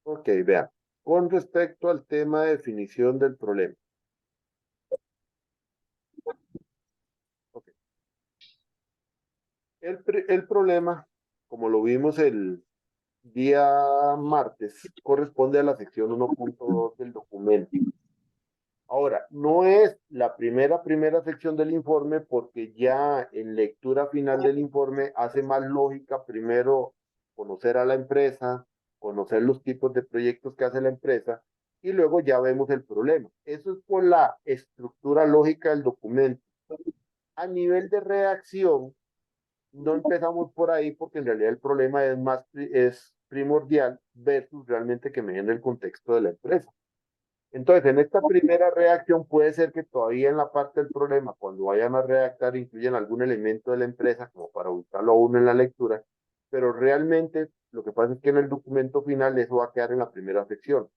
Ok, vean. Con respecto al tema de definición del problema. Ok. El problema, como lo vimos el día martes, corresponde a la sección 1.2 del documento. Ahora, no es la primera sección del informe porque ya en lectura final del informe hace más lógica primero conocer a la empresa, conocer los tipos de proyectos que hace la empresa y luego ya vemos el problema. Eso es por la estructura lógica del documento. A nivel de redacción, no empezamos por ahí porque en realidad el problema es primordial versus realmente que me den el contexto de la empresa. Entonces, en esta primera reacción puede ser que todavía en la parte del problema, cuando vayan a redactar, incluyen algún elemento de la empresa como para ubicarlo a uno en la lectura, pero realmente lo que pasa es que en el documento final eso va a quedar en la primera sección.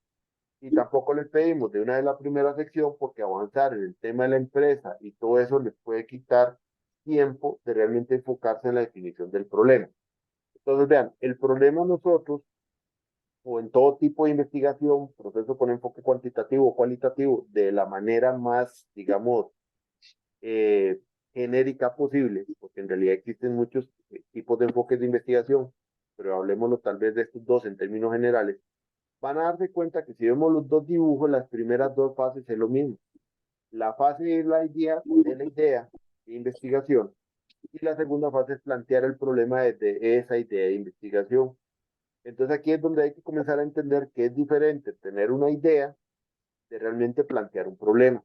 Y tampoco les pedimos de una de la primera sección porque avanzar en el tema de la empresa y todo eso les puede quitar tiempo de realmente enfocarse en la definición del problema. Entonces, vean, el problema nosotros o en todo tipo de investigación, proceso con enfoque cuantitativo o cualitativo, de la manera más, digamos, eh, genérica posible, porque en realidad existen muchos tipos de enfoques de investigación, pero hablemoslo tal vez de estos dos en términos generales, van a darse cuenta que si vemos los dos dibujos, las primeras dos fases es lo mismo. La fase de la idea de investigación y la segunda fase es plantear el problema desde esa idea de investigación. Entonces aquí es donde hay que comenzar a entender que es diferente tener una idea de realmente plantear un problema.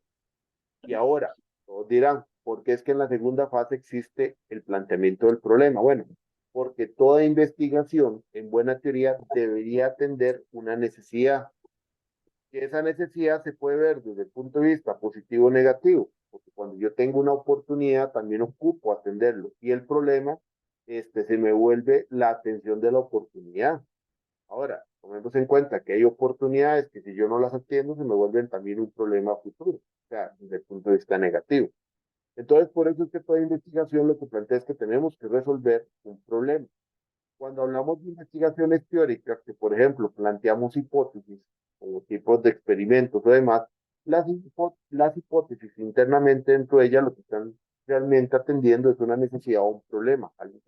Y ahora, todos dirán, ¿por qué es que en la segunda fase existe el planteamiento del problema? Bueno, porque toda investigación, en buena teoría, debería atender una necesidad. Y esa necesidad se puede ver desde el punto de vista positivo o negativo, porque cuando yo tengo una oportunidad, también ocupo atenderlo. Y el problema, se me vuelve la atención de la oportunidad. Ahora, tomemos en cuenta que hay oportunidades que si yo no las atiendo se me vuelven también un problema futuro, o sea, desde el punto de vista negativo. Entonces, por eso es que toda investigación lo que plantea es que tenemos que resolver un problema. Cuando hablamos de investigaciones teóricas, que por ejemplo planteamos hipótesis o tipos de experimentos o demás, las hipótesis internamente dentro de ellas lo que están realmente atendiendo es una necesidad o un problema, algo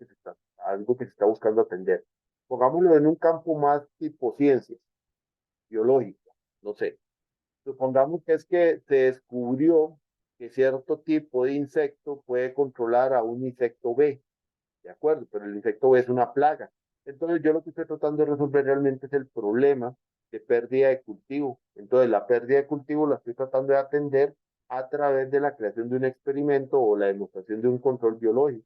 que se está buscando atender. Pongámoslo en un campo más tipo ciencias, biológica, no sé. Supongamos que es que se descubrió que cierto tipo de insecto puede controlar a un insecto B, ¿de acuerdo? Pero el insecto es una plaga. Entonces yo lo que estoy tratando de resolver realmente es el problema de pérdida de cultivo. Entonces la pérdida de cultivo la estoy tratando de atender a través de la creación de un experimento o la demostración de un control biológico.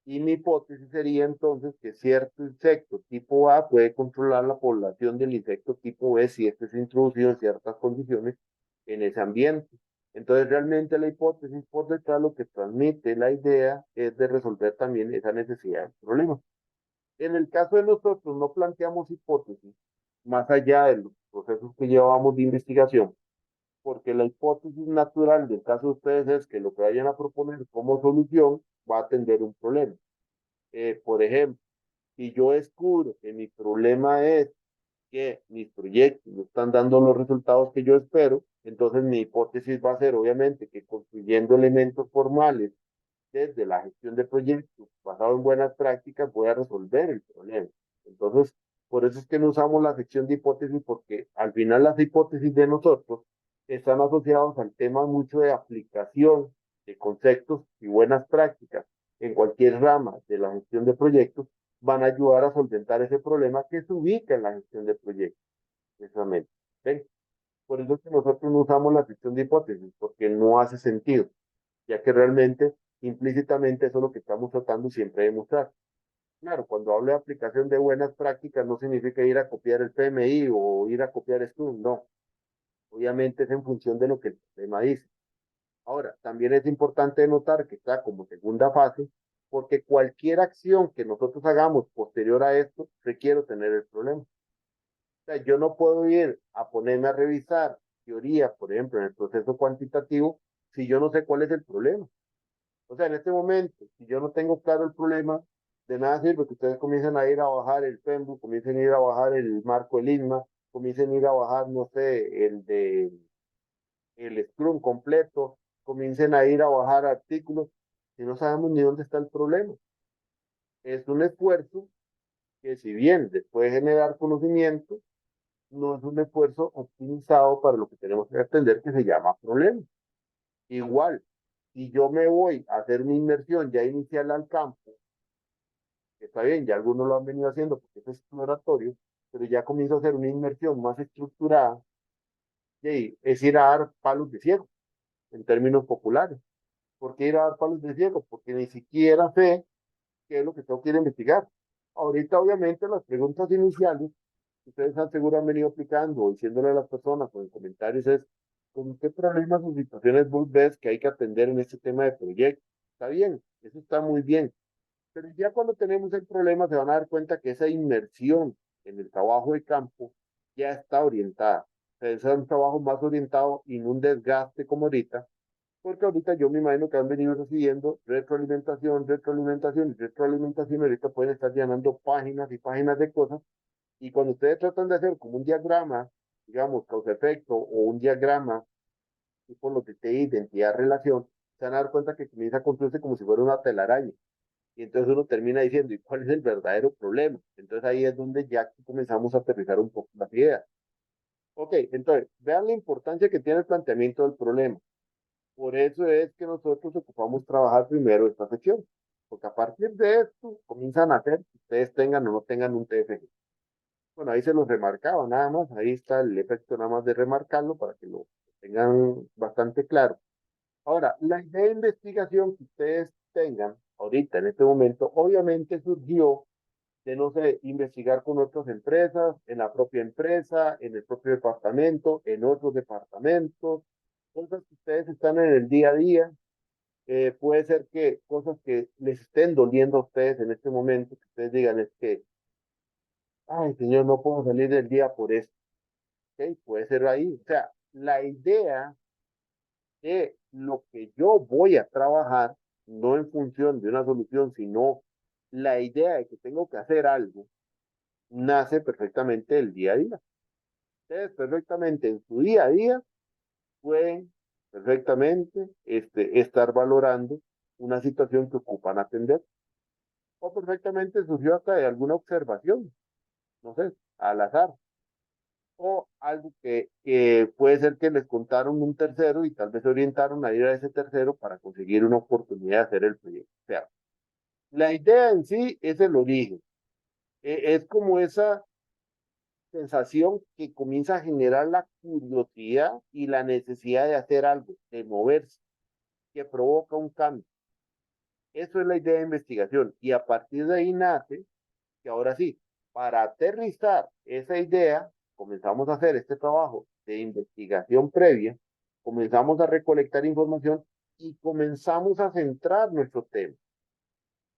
Y mi hipótesis sería entonces que cierto insecto tipo A puede controlar la población del insecto tipo B si este es introducido en ciertas condiciones en ese ambiente. Entonces, realmente la hipótesis por detrás lo que transmite la idea es de resolver también esa necesidad del problema. En el caso de nosotros, no planteamos hipótesis más allá de los procesos que llevamos de investigación, porque la hipótesis natural del caso de ustedes es que lo que vayan a proponer como solución va a atender un problema. Por ejemplo, si yo descubro que mi problema es que mis proyectos no están dando los resultados que yo espero, entonces mi hipótesis va a ser obviamente que construyendo elementos formales desde la gestión de proyectos basado en buenas prácticas voy a resolver el problema. Entonces, por eso es que no usamos la sección de hipótesis porque al final las hipótesis de nosotros están asociados al tema mucho de aplicación de conceptos y buenas prácticas en cualquier rama de la gestión de proyectos van a ayudar a solventar ese problema que se ubica en la gestión de proyectos, precisamente. ¿Ven? Por eso es que nosotros no usamos la sección de hipótesis, porque no hace sentido, ya que realmente, implícitamente, eso es lo que estamos tratando siempre de mostrar. Claro, cuando hablo de aplicación de buenas prácticas, no significa ir a copiar el PMI o ir a copiar Scrum, no. Obviamente es en función de lo que el tema dice. Ahora, también es importante notar que está como segunda fase, porque cualquier acción que nosotros hagamos posterior a esto requiere tener el problema. O sea, yo no puedo ir a ponerme a revisar teoría, por ejemplo, en el proceso cuantitativo, si yo no sé cuál es el problema. O sea, en este momento, si yo no tengo claro el problema, de nada sirve que ustedes comiencen a ir a bajar el PEMBU, comiencen a ir a bajar el marco del INMA, comiencen a ir a bajar, no sé, el Scrum completo, comiencen a ir a bajar artículos y no sabemos ni dónde está el problema. Es un esfuerzo que si bien les puede generar conocimiento, no es un esfuerzo optimizado para lo que tenemos que atender, que se llama problema. Igual, si yo me voy a hacer una inmersión ya inicial al campo, que está bien, ya algunos lo han venido haciendo porque es exploratorio, pero ya comienzo a hacer una inmersión más estructurada, y es ir a dar palos de ciego, en términos populares. ¿Por qué ir a dar palos de ciego? Porque ni siquiera sé qué es lo que tengo que ir a investigar. Ahorita, obviamente, las preguntas iniciales ustedes han seguro han venido aplicando o diciéndole a las personas o en comentarios es, ¿con qué problemas o situaciones vos ves que hay que atender en este tema de proyecto? Está bien, eso está muy bien, pero ya cuando tenemos el problema se van a dar cuenta que esa inmersión en el trabajo de campo ya está orientada. O sea, es un trabajo más orientado y no un desgaste como ahorita, porque ahorita yo me imagino que han venido recibiendo retroalimentación, retroalimentación y retroalimentación. Ahorita pueden estar llenando páginas y páginas de cosas y cuando ustedes tratan de hacer como un diagrama, digamos, causa-efecto o un diagrama tipo lo que te identidad relación, se van a dar cuenta que comienza a construirse como si fuera una telaraña. Y entonces uno termina diciendo, ¿y cuál es el verdadero problema? Entonces ahí es donde ya comenzamos a aterrizar un poco las ideas. Ok, entonces, vean la importancia que tiene el planteamiento del problema. Por eso es que nosotros ocupamos trabajar primero esta sección. Porque a partir de esto comienzan a hacer que ustedes tengan o no tengan un TFG. Bueno, ahí se los remarcaba nada más, ahí está el efecto nada más de remarcarlo para que lo tengan bastante claro. Ahora, la idea de investigación que ustedes tengan ahorita en este momento, obviamente surgió de, no sé, investigar con otras empresas, en la propia empresa, en el propio departamento, en otros departamentos, cosas que ustedes están en el día a día. Puede ser que cosas que les estén doliendo a ustedes en este momento, que ustedes digan es que, ay, señor, no puedo salir del día por esto. ¿Ok? Puede ser ahí. O sea, la idea de lo que yo voy a trabajar, no en función de una solución, sino la idea de que tengo que hacer algo, nace perfectamente del día a día. Ustedes perfectamente en su día a día pueden perfectamente estar valorando una situación que ocupan atender. O perfectamente surgió hasta de alguna observación, no sé, al azar. O algo que puede ser que les contaron un tercero y tal vez se orientaron a ir a ese tercero para conseguir una oportunidad de hacer el proyecto. O sea, la idea en sí es el origen. Es como esa sensación que comienza a generar la curiosidad y la necesidad de hacer algo, de moverse, que provoca un cambio. Eso es la idea de investigación. Y a partir de ahí nace que ahora sí, para aterrizar esa idea, comenzamos a hacer este trabajo de investigación previa, comenzamos a recolectar información y comenzamos a centrar nuestro tema.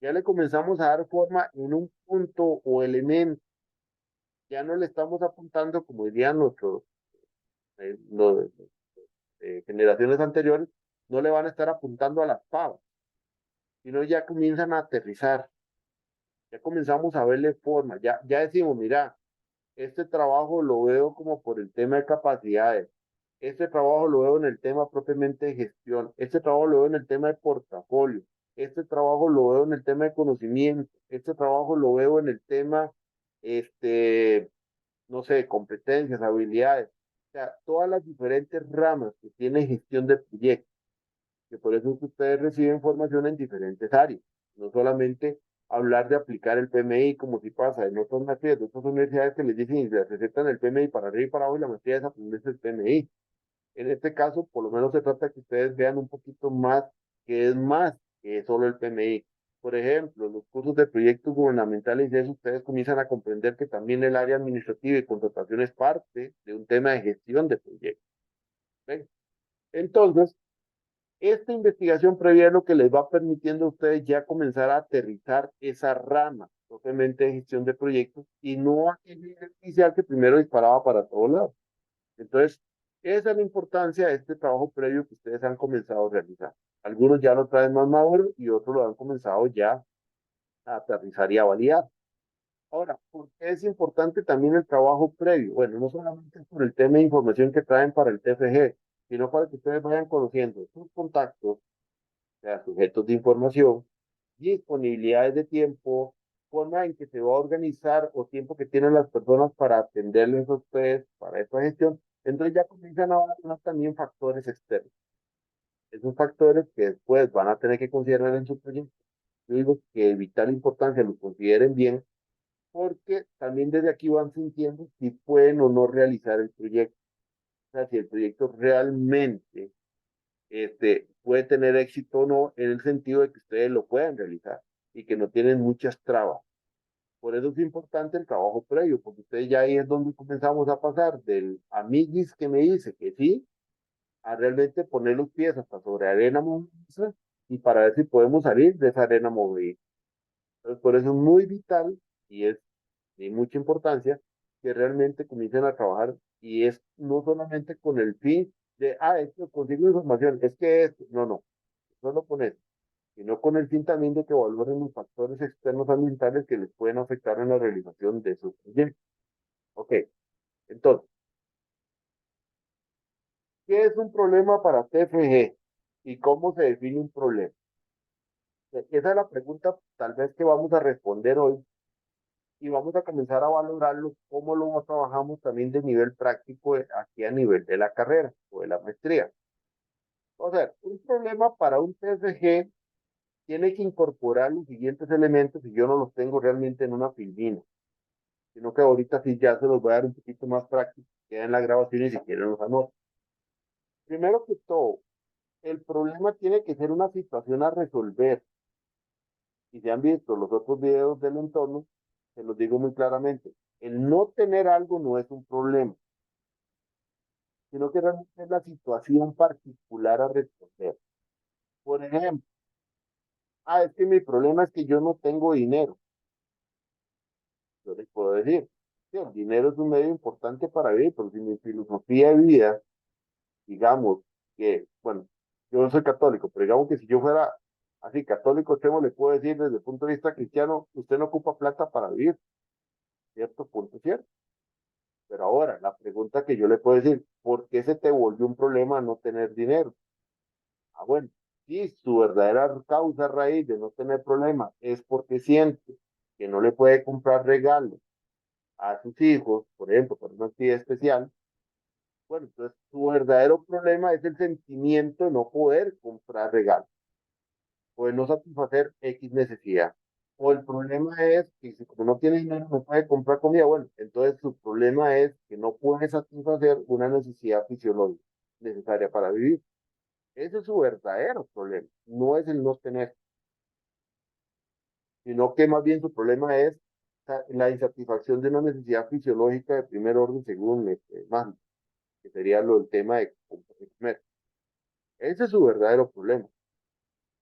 Ya le comenzamos a dar forma en un punto o elemento. Ya no le estamos apuntando, como dirían nuestros los, generaciones anteriores, no le van a estar apuntando a las pavas, sino ya comienzan a aterrizar. Ya comenzamos a verle forma. Ya decimos, mira, este trabajo lo veo como por el tema de capacidades. Este trabajo lo veo en el tema propiamente de gestión. Este trabajo lo veo en el tema de portafolio. Este trabajo lo veo en el tema de conocimiento. Este trabajo lo veo en el tema, este, no sé, competencias, habilidades. O sea, todas las diferentes ramas que tiene gestión de proyectos, que por eso es que ustedes reciben formación en diferentes áreas, no solamente hablar de aplicar el PMI como si pasa en otras maestrías de otras universidades que les dicen y les recetan el PMI para arriba y para abajo y la maestría es aprenderse el PMI. En este caso, por lo menos se trata de que ustedes vean un poquito más que es más que solo el PMI. Por ejemplo, los cursos de proyectos gubernamentales, de eso ustedes comienzan a comprender que también el área administrativa y contratación es parte de un tema de gestión de proyectos. ¿Ven? Entonces, esta investigación previa es lo que les va permitiendo a ustedes ya comenzar a aterrizar esa rama propiamente de gestión de proyectos y no aquel inicial que primero disparaba para todos lados. Entonces, esa es la importancia de este trabajo previo que ustedes han comenzado a realizar. Algunos ya lo traen más maduro y otros lo han comenzado ya a aterrizar y a validar. Ahora, ¿por qué es importante también el trabajo previo? Bueno, no solamente por el tema de información que traen para el TFG, sino para que ustedes vayan conociendo sus contactos, o sea, sujetos de información, disponibilidades de tiempo, forma en que se va a organizar o tiempo que tienen las personas para atenderles a ustedes para esta gestión. Entonces ya comienzan a hablar también factores externos. Esos factores que después van a tener que considerar en su proyecto. Yo digo que de vital importancia los consideren bien porque también desde aquí van sintiendo si pueden o no realizar el proyecto. O sea, si el proyecto realmente puede tener éxito o no, en el sentido de que ustedes lo puedan realizar y que no tienen muchas trabas. Por eso es importante el trabajo previo, porque ustedes ya ahí es donde comenzamos a pasar del amiguis que me dice que sí, a realmente poner los pies hasta sobre arena movediza y para ver si podemos salir de esa arena movediza. Entonces, por eso es muy vital y es de mucha importancia que realmente comiencen a trabajar y es no solamente con el fin de, esto consigo información, es que es, no, no, solo con eso, sino con el fin también de que valoren los factores externos ambientales que les pueden afectar en la realización de su proyecto. Ok, entonces, ¿qué es un problema para TFG y cómo se define un problema? Esa es la pregunta tal vez que vamos a responder hoy y vamos a comenzar a valorarlo, cómo lo trabajamos también de nivel práctico aquí a nivel de la carrera o de la maestría. O sea, un problema para un TFG tiene que incorporar los siguientes elementos y yo no los tengo realmente en una filmina, sino que ahorita sí ya se los voy a dar un poquito más práctico, queda en la grabación y si quieren los anoto. Primero que todo, el problema tiene que ser una situación a resolver. Si se han visto los otros videos del entorno, se los digo muy claramente. El no tener algo no es un problema, sino que realmente es la situación particular a resolver. Por ejemplo, es que mi problema es que yo no tengo dinero. Yo les puedo decir, sí, el dinero es un medio importante para vivir, pero si mi filosofía de vida, digamos que, bueno, yo no soy católico, pero digamos que si yo fuera así católico, extremo, le puedo decir desde el punto de vista cristiano, usted no ocupa plata para vivir, cierto punto cierto. Pero ahora, la pregunta que yo le puedo decir, ¿por qué se te volvió un problema no tener dinero? Bueno, si su verdadera causa raíz de no tener problema es porque siente que no le puede comprar regalos a sus hijos, por ejemplo, por una actividad especial, bueno, entonces su verdadero problema es el sentimiento de no poder comprar regalos o de no satisfacer X necesidad. O el problema es que si como no tiene dinero no puede comprar comida, bueno, entonces su problema es que no puede satisfacer una necesidad fisiológica necesaria para vivir. Ese es su verdadero problema, no es el no tener, sino que más bien su problema es la insatisfacción de una necesidad fisiológica de primer orden según Maslow, que sería lo del tema de comer. Ese es su verdadero problema.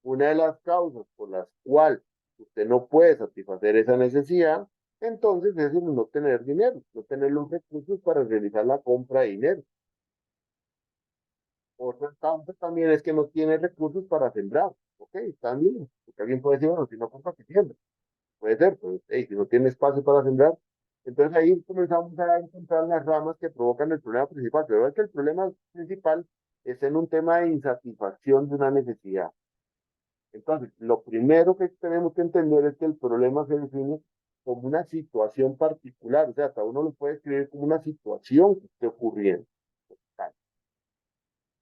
Una de las causas por las cuales usted no puede satisfacer esa necesidad, entonces es el no tener dinero, no tener los recursos para realizar la compra de dinero. Otra causa también es que no tiene recursos para sembrar. Ok, también, porque alguien puede decir, bueno, si no compra, que siembra. Puede ser, pues, hey, si no tiene espacio para sembrar, entonces ahí comenzamos a encontrar las ramas que provocan el problema principal. Pero es que el problema principal es en un tema de insatisfacción de una necesidad. Entonces, lo primero que tenemos que entender es que el problema se define como una situación particular, o sea, hasta uno lo puede escribir como una situación que esté ocurriendo.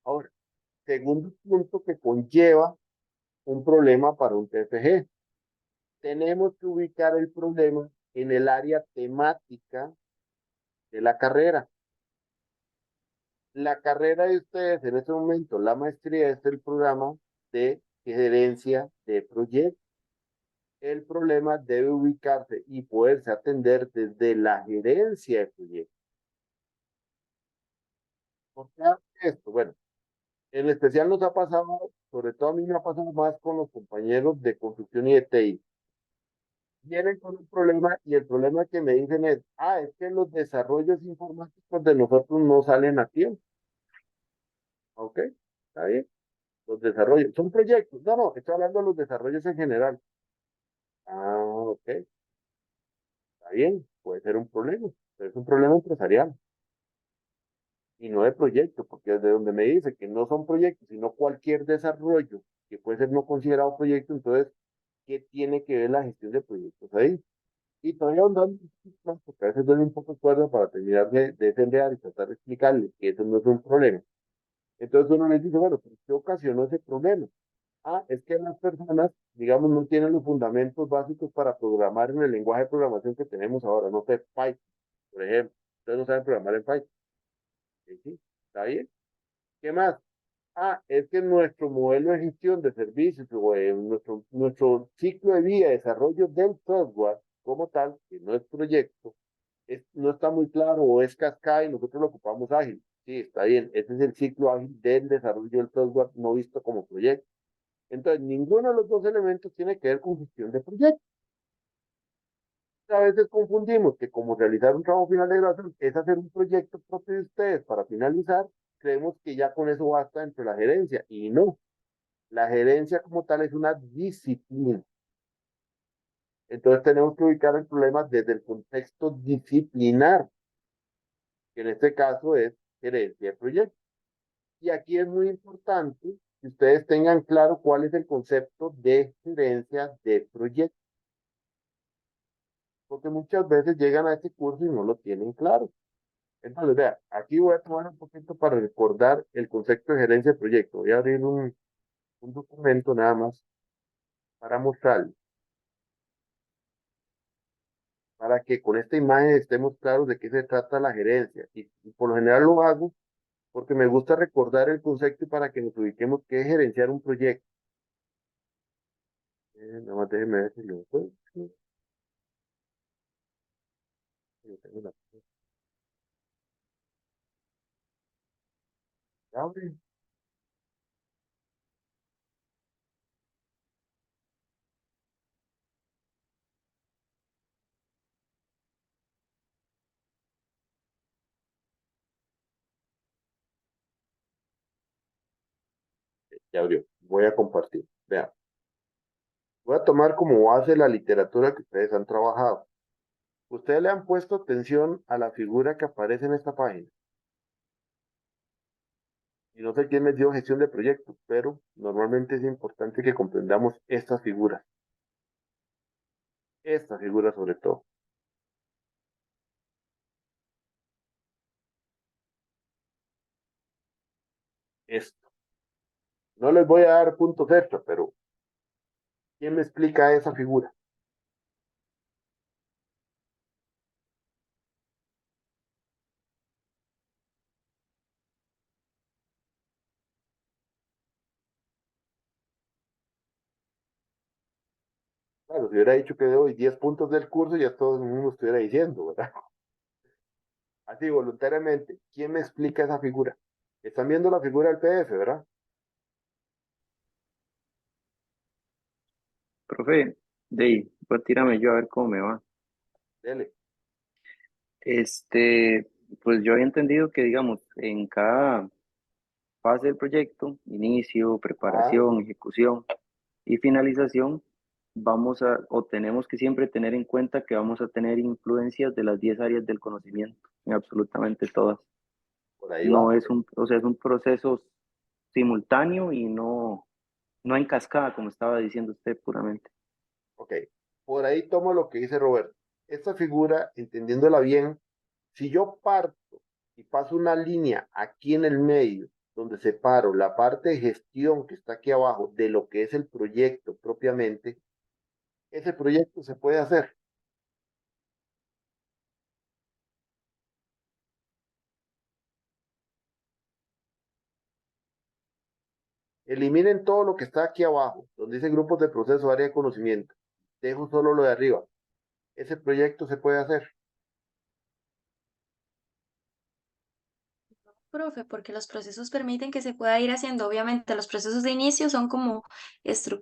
Ahora, segundo punto que conlleva un problema para un TFG. Tenemos que ubicar el problema en el área temática de la carrera. La carrera de ustedes en este momento, la maestría es el programa de gerencia de proyectos. El problema debe ubicarse y poderse atender desde la gerencia de proyectos. ¿Por qué hace esto? Bueno, en especial nos ha pasado, sobre todo a mí me ha pasado más con los compañeros de construcción y de TI. Vienen con un problema y el problema que me dicen es que los desarrollos informáticos de nosotros no salen a tiempo. ¿Ok? ¿Está bien? Los desarrollos, son proyectos. No, no, estoy hablando de los desarrollos en general. Ok, está Está bien, puede ser un problema, pero es un problema empresarial y no de proyecto, porque desde donde me dice que no son proyectos, sino cualquier desarrollo que puede ser no considerado proyecto, entonces, ¿qué tiene que ver la gestión de proyectos ahí? Y todavía andando, porque a veces doy un poco de cuerda para terminar de enredar y tratar de explicarles que eso no es un problema. Entonces uno les dice, bueno, ¿pero qué ocasionó ese problema? Ah, es que las personas, digamos, no tienen los fundamentos básicos para programar en el lenguaje de programación que tenemos ahora, no sé, Python, por ejemplo. Ustedes no saben programar en Python. Sí, sí, está bien. ¿Qué más? Ah, es que nuestro modelo de gestión de servicios o nuestro ciclo de vida, desarrollo del software como tal, que no es proyecto, no está muy claro o es cascada y nosotros lo ocupamos ágil. Sí, está bien. Ese es el ciclo ágil del desarrollo del software no visto como proyecto. Entonces, ninguno de los dos elementos tiene que ver con gestión de proyectos. A veces confundimos que como realizar un trabajo final de graduación es hacer un proyecto propio de ustedes para finalizar, creemos que ya con eso basta entre la gerencia y no. La gerencia como tal es una disciplina. Entonces tenemos que ubicar el problema desde el contexto disciplinar, que en este caso es gerencia de proyectos. Y aquí es muy importante que ustedes tengan claro cuál es el concepto de gerencia de proyectos, porque muchas veces llegan a este curso y no lo tienen claro. Entonces, vea, aquí voy a tomar un poquito para recordar el concepto de gerencia de proyecto. Voy a abrir un documento nada más para mostrarles, para que con esta imagen estemos claros de qué se trata la gerencia. Y por lo general lo hago porque me gusta recordar el concepto y para que nos ubiquemos qué es gerenciar un proyecto. Nada más déjenme ver si lo encuentro. Yo tengo abre. Ya abrió. Voy a compartir. Vean, voy a tomar como base la literatura que ustedes han trabajado. Ustedes le han puesto atención a la figura que aparece en esta página. Y no sé quién les dio gestión de proyectos, pero normalmente es importante que comprendamos esta figura sobre todo. Esto. No les voy a dar puntos extra, pero ¿quién me explica esa figura? Claro, si hubiera dicho que doy 10 puntos del curso, ya todo el mundo estuviera diciendo, ¿verdad? Así, voluntariamente, ¿quién me explica esa figura? Están viendo la figura del PDF, ¿verdad? Profe, pues tírame yo a ver cómo me va. Dele. Pues yo había entendido que, digamos, en cada fase del proyecto, inicio, Ah, preparación, ejecución y finalización, o tenemos que siempre tener en cuenta que vamos a tener influencias de las 10 áreas del conocimiento, en absolutamente todas. por ahí va. No es o sea, es un proceso simultáneo y no en cascada, como estaba diciendo usted puramente. Ok. Por ahí tomo lo que dice Roberto. Esta figura, entendiéndola bien, si yo parto y paso una línea aquí en el medio, donde separo la parte de gestión que está aquí abajo de lo que es el proyecto propiamente, ese proyecto se puede hacer. Eliminen todo lo que está aquí abajo, donde dice grupos de proceso, área de conocimiento. Dejo solo lo de arriba. Ese proyecto se puede hacer. Profe, porque los procesos permiten que se pueda ir haciendo. Obviamente, los procesos de inicio son como,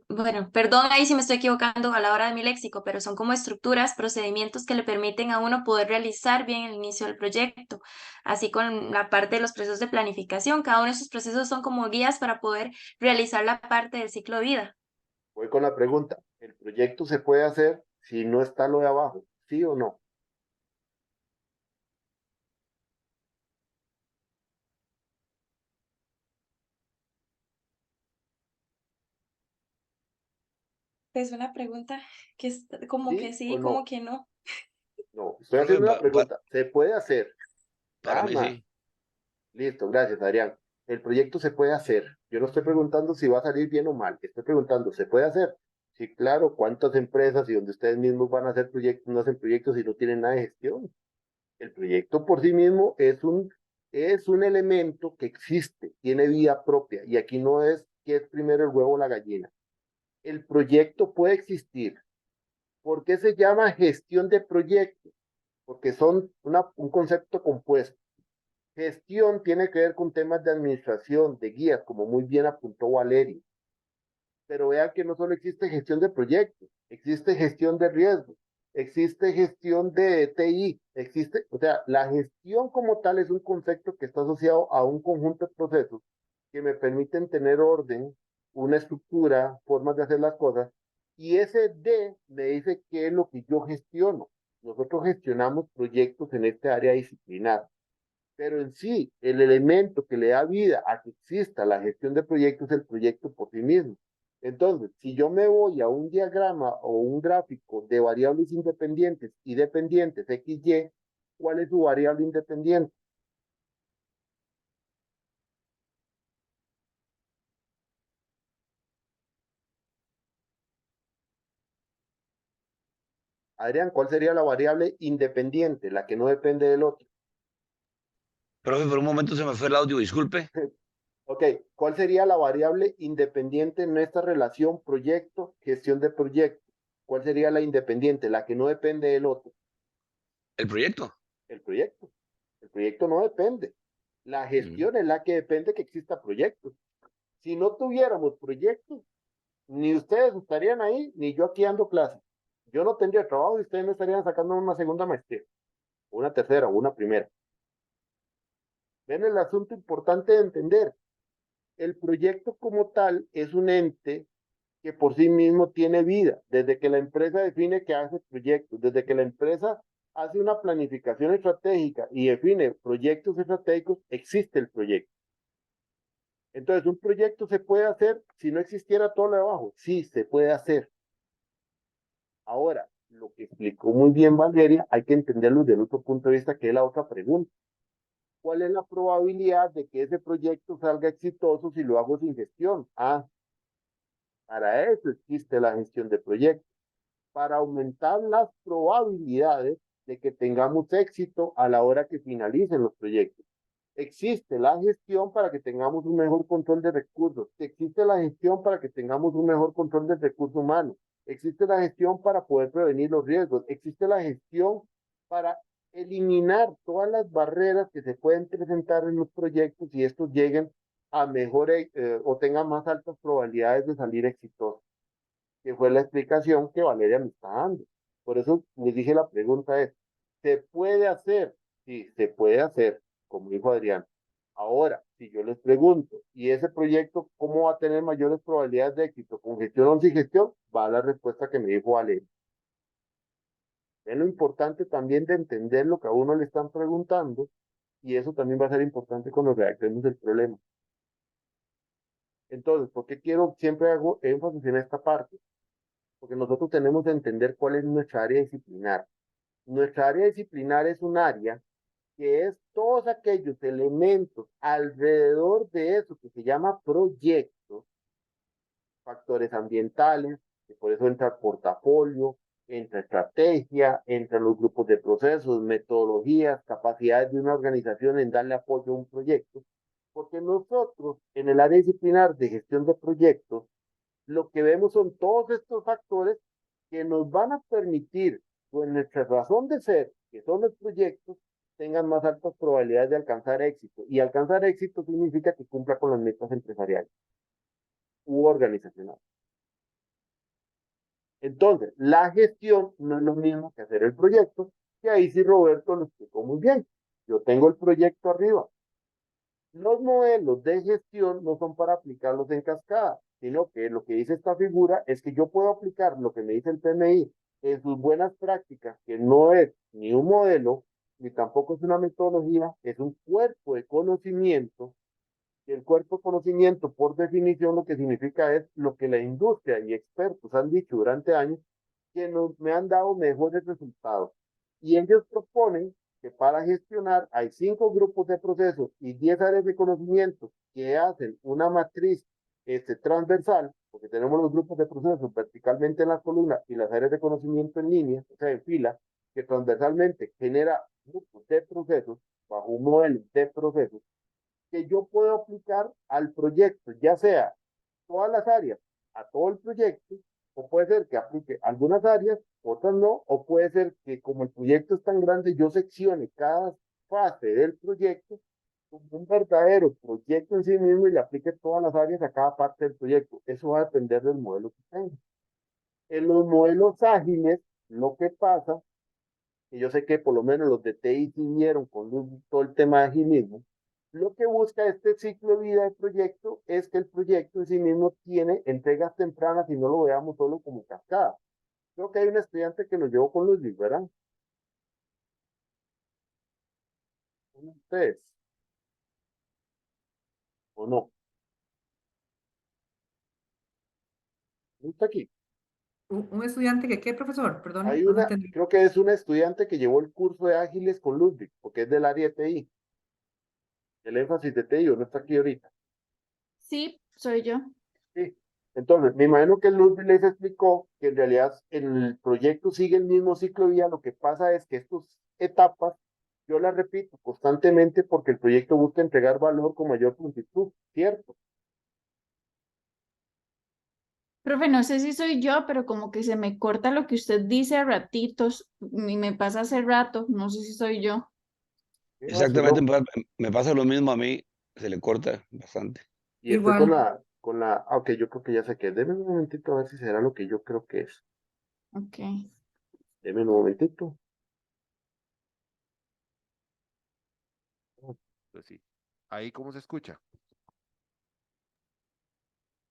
bueno, perdón ahí si me estoy equivocando a la hora de mi léxico, pero son como estructuras, procedimientos que le permiten a uno poder realizar bien el inicio del proyecto. Así con la parte de los procesos de planificación, cada uno de esos procesos son como guías para poder realizar la parte del ciclo de vida. Voy con la pregunta. ¿El proyecto se puede hacer si no está lo de abajo? ¿Sí o no? Pues una pregunta que es como que ¿Sí o sí, como no? que no. No, estoy Profe, haciendo una pregunta. ¿Se puede hacer? para Nada mí más. sí. Listo, gracias, Adrián. El proyecto se puede hacer. Yo no estoy preguntando si va a salir bien o mal. Estoy preguntando, ¿se puede hacer? Sí, claro. ¿Cuántas empresas y donde ustedes mismos van a hacer proyectos, no hacen proyectos y no tienen nada de gestión? El proyecto por sí mismo es un elemento que existe, tiene vida propia. Y aquí no es qué es primero el huevo o la gallina. El proyecto puede existir. ¿Por qué se llama gestión de proyectos? Porque son un concepto compuesto. Gestión tiene que ver con temas de administración, de guías, como muy bien apuntó Valerio. Pero vean que no solo existe gestión de proyectos, existe gestión de riesgos, existe gestión de TI, existe, o sea, la gestión como tal es un concepto que está asociado a un conjunto de procesos que me permiten tener orden, una estructura, formas de hacer las cosas, y ese D me dice qué es lo que yo gestiono. Nosotros gestionamos proyectos en este área disciplinar, pero en sí, el elemento que le da vida a que exista la gestión de proyectos es el proyecto por sí mismo. Entonces, si yo me voy a un diagrama o un gráfico de variables independientes y dependientes XY, ¿cuál es su variable independiente? Adrián, ¿cuál sería la variable independiente, la que no depende del otro? Profe, por un momento se me fue el audio, disculpe. Ok, ¿cuál sería la variable independiente en esta relación proyecto, gestión de proyecto? ¿Cuál sería la independiente, la que no depende del otro? ¿El proyecto? El proyecto. El proyecto no depende. La Mm. gestión es la que depende que exista proyectos. Si no tuviéramos proyectos, ni ustedes estarían ahí, ni yo aquí dando clases. Yo no tendría trabajo y ustedes no estarían sacando una segunda maestría, una tercera o una primera. Ven el asunto importante de entender. El proyecto como tal es un ente que por sí mismo tiene vida, desde que la empresa define que hace proyectos, desde que la empresa hace una planificación estratégica y define proyectos estratégicos, existe el proyecto. Entonces, un proyecto se puede hacer si no existiera todo lo de abajo. Sí, se puede hacer. Ahora, lo que explicó muy bien Valeria, hay que entenderlo desde el otro punto de vista, que es la otra pregunta. ¿Cuál es la probabilidad de que ese proyecto salga exitoso si lo hago sin gestión? Ah, para eso existe la gestión de proyectos, para aumentar las probabilidades de que tengamos éxito a la hora que finalicen los proyectos. Existe la gestión para que tengamos un mejor control de recursos. Existe la gestión para que tengamos un mejor control del recurso humano. Existe la gestión para poder prevenir los riesgos. Existe la gestión para eliminar todas las barreras que se pueden presentar en los proyectos y estos lleguen a mejores o tengan más altas probabilidades de salir exitosos, que fue la explicación que Valeria me está dando. Por eso les dije la pregunta es, ¿se puede hacer? Sí, se puede hacer, como dijo Adrián. Ahora, si yo les pregunto, ¿y ese proyecto cómo va a tener mayores probabilidades de éxito? ¿Con gestión o sin gestión? Va a la respuesta que me dijo Valeria. Es lo importante también de entender lo que a uno le están preguntando y eso también va a ser importante cuando redactemos el problema. Entonces, ¿por qué quiero, siempre hago énfasis en esta parte? Porque nosotros tenemos que entender cuál es nuestra área disciplinar. Nuestra área disciplinar es un área que es todos aquellos elementos alrededor de eso que se llama proyectos, factores ambientales, que por eso entra portafolio, entra estrategia, entran los grupos de procesos, metodologías, capacidades de una organización en darle apoyo a un proyecto, porque nosotros en el área disciplinar de gestión de proyectos lo que vemos son todos estos factores que nos van a permitir, con nuestra razón de ser, que son los proyectos, tengan más altas probabilidades de alcanzar éxito. Y alcanzar éxito significa que cumpla con las metas empresariales u organizacionales. Entonces, la gestión no es lo mismo que hacer el proyecto, que ahí sí Roberto lo explicó muy bien. Yo tengo el proyecto arriba. Los modelos de gestión no son para aplicarlos en cascada, sino que lo que dice esta figura es que yo puedo aplicar lo que me dice el PMI en sus buenas prácticas, que no es ni un modelo, ni tampoco es una metodología, es un cuerpo de conocimiento Y el cuerpo de conocimiento, por definición, lo que significa es lo que la industria y expertos han dicho durante años, que me han dado mejores resultados. Y ellos proponen que para gestionar hay 5 grupos de procesos y 10 áreas de conocimiento que hacen una matriz transversal, porque tenemos los grupos de procesos verticalmente en la columna y las áreas de conocimiento en línea, o sea, en fila, que transversalmente genera grupos de procesos bajo un modelo de procesos que yo puedo aplicar al proyecto, ya sea todas las áreas, a todo el proyecto, o puede ser que aplique algunas áreas, otras no, o puede ser que como el proyecto es tan grande, yo seccione cada fase del proyecto como un verdadero proyecto en sí mismo y le aplique todas las áreas a cada parte del proyecto. Eso va a depender del modelo que tenga. En los modelos ágiles, lo que pasa, que yo sé que por lo menos los de TI vieron con todo el tema de agilismo, lo que busca este ciclo de vida de proyecto es que el proyecto en sí mismo tiene entregas tempranas y no lo veamos solo como cascada. Creo que hay un estudiante que lo llevó con Ludwig, ¿verdad? ¿Con ustedes? ¿O no? ¿No está aquí? Un estudiante que, ¿qué, profesor? Perdón, Hay no lo una, entendí. creo que es una estudiante que llevó el curso de Ágiles con Ludwig, porque es del área de TI. El énfasis de TI no está aquí ahorita. Sí, soy yo. Sí. Entonces, me imagino que Ludwig les explicó que en realidad el proyecto sigue el mismo ciclo de vida, lo que pasa es que estas etapas, yo las repito constantemente porque el proyecto busca entregar valor con mayor prontitud, ¿cierto? Profe, no sé si soy yo, pero como que se me corta lo que usted dice a ratitos y me pasa hace rato, no sé si soy yo. Sí, no, sí, Exactamente, me pasa lo mismo a mí, se le corta bastante. y estoy con Igual, ok, yo creo que ya sé qué es. Deme un momentito a ver si será lo que yo creo que es. Ok. Deme un momentito. Pues sí. Ahí, ¿cómo se escucha?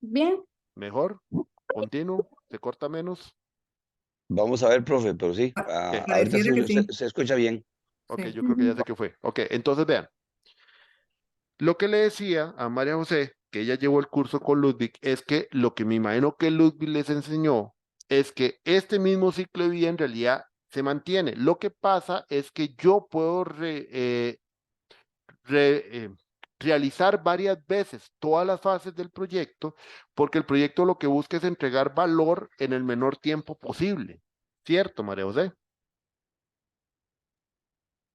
Bien. ¿Mejor? ¿Continuo? ¿Se corta menos? Vamos a ver, profe, pero sí, Ok, ahorita pareciera que sí. se escucha bien. ok, Sí. yo creo que ya sé qué fue. Ok, entonces vean. Lo que le decía a María José, que ella llevó el curso con Ludwig, es que lo que me imagino que Ludwig les enseñó es que este mismo ciclo de vida en realidad se mantiene. Lo que pasa es que yo puedo re- realizar varias veces todas las fases del proyecto, porque el proyecto lo que busca es entregar valor en el menor tiempo posible. ¿Cierto, María José?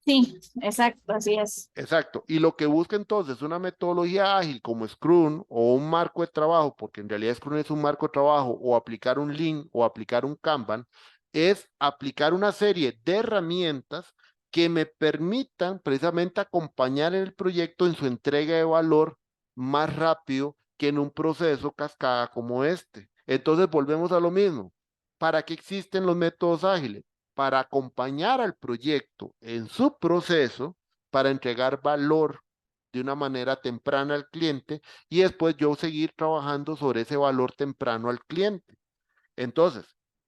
Sí, exacto, así es. Exacto. Y lo que busca entonces una metodología ágil como Scrum o un marco de trabajo, porque en realidad Scrum es un marco de trabajo, o aplicar un Lean o aplicar un Kanban, es aplicar una serie de herramientas que me permitan precisamente acompañar el proyecto en su entrega de valor más rápido que en un proceso cascada como este. Entonces volvemos a lo mismo. ¿Para qué existen los métodos ágiles? Para acompañar al proyecto en su proceso para entregar valor de una manera temprana al cliente y después yo seguir trabajando sobre ese valor temprano al cliente. Entonces,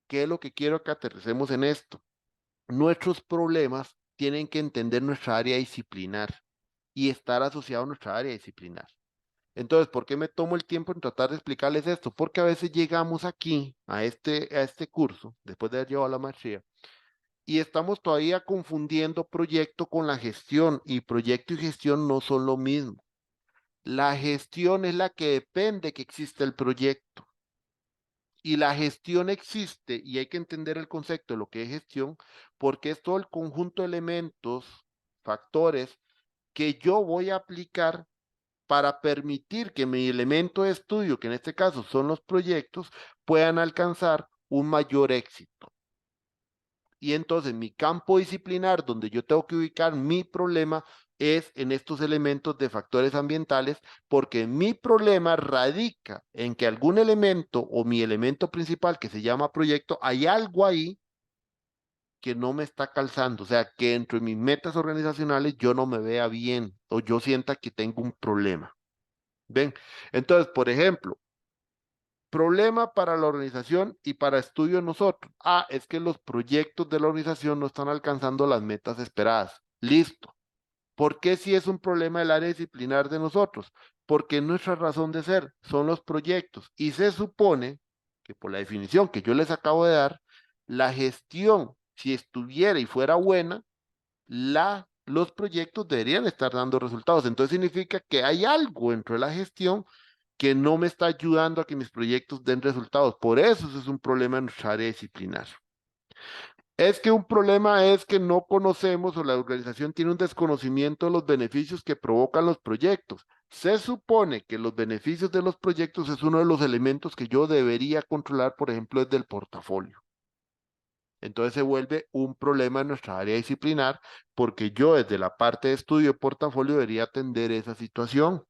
¿qué es lo que quiero que aterricemos en esto? Nuestros problemas tienen que entender nuestra área disciplinar y estar asociado a nuestra área disciplinar. Entonces, ¿por qué me tomo el tiempo en tratar de explicarles esto? Porque a veces llegamos aquí, a este curso, después de haber llevado la maestría, y estamos todavía confundiendo proyecto con la gestión y proyecto y gestión no son lo mismo. La gestión es la que depende que exista el proyecto y la gestión existe y hay que entender el concepto de lo que es gestión porque es todo el conjunto de elementos, factores que yo voy a aplicar para permitir que mi elemento de estudio, que en este caso son los proyectos, puedan alcanzar un mayor éxito. Y entonces mi campo disciplinar, donde yo tengo que ubicar mi problema, es en estos elementos de factores ambientales, porque mi problema radica en que algún elemento o mi elemento principal que se llama proyecto, hay algo ahí que no me está calzando, o sea, que dentro de mis metas organizacionales yo no me vea bien o yo sienta que tengo un problema. ¿Ven? Entonces, por ejemplo, problema para la organización y para estudio nosotros. Ah, es que los proyectos de la organización no están alcanzando las metas esperadas. Listo. ¿Por qué si es un problema del área disciplinar de nosotros? porque es nuestra razón de ser, son los proyectos. Y se supone que por la definición que yo les acabo de dar, la gestión, si estuviera y fuera buena, los proyectos deberían estar dando resultados. Entonces significa que hay algo dentro de la gestión que no me está ayudando a que mis proyectos den resultados. Por eso ese es un problema en nuestra área disciplinar. Es que un problema es que no conocemos o la organización tiene un desconocimiento de los beneficios que provocan los proyectos. Se supone que los beneficios de los proyectos es uno de los elementos que yo debería controlar, por ejemplo, desde el portafolio. Entonces se vuelve un problema en nuestra área disciplinar porque yo desde la parte de estudio de portafolio debería atender esa situación.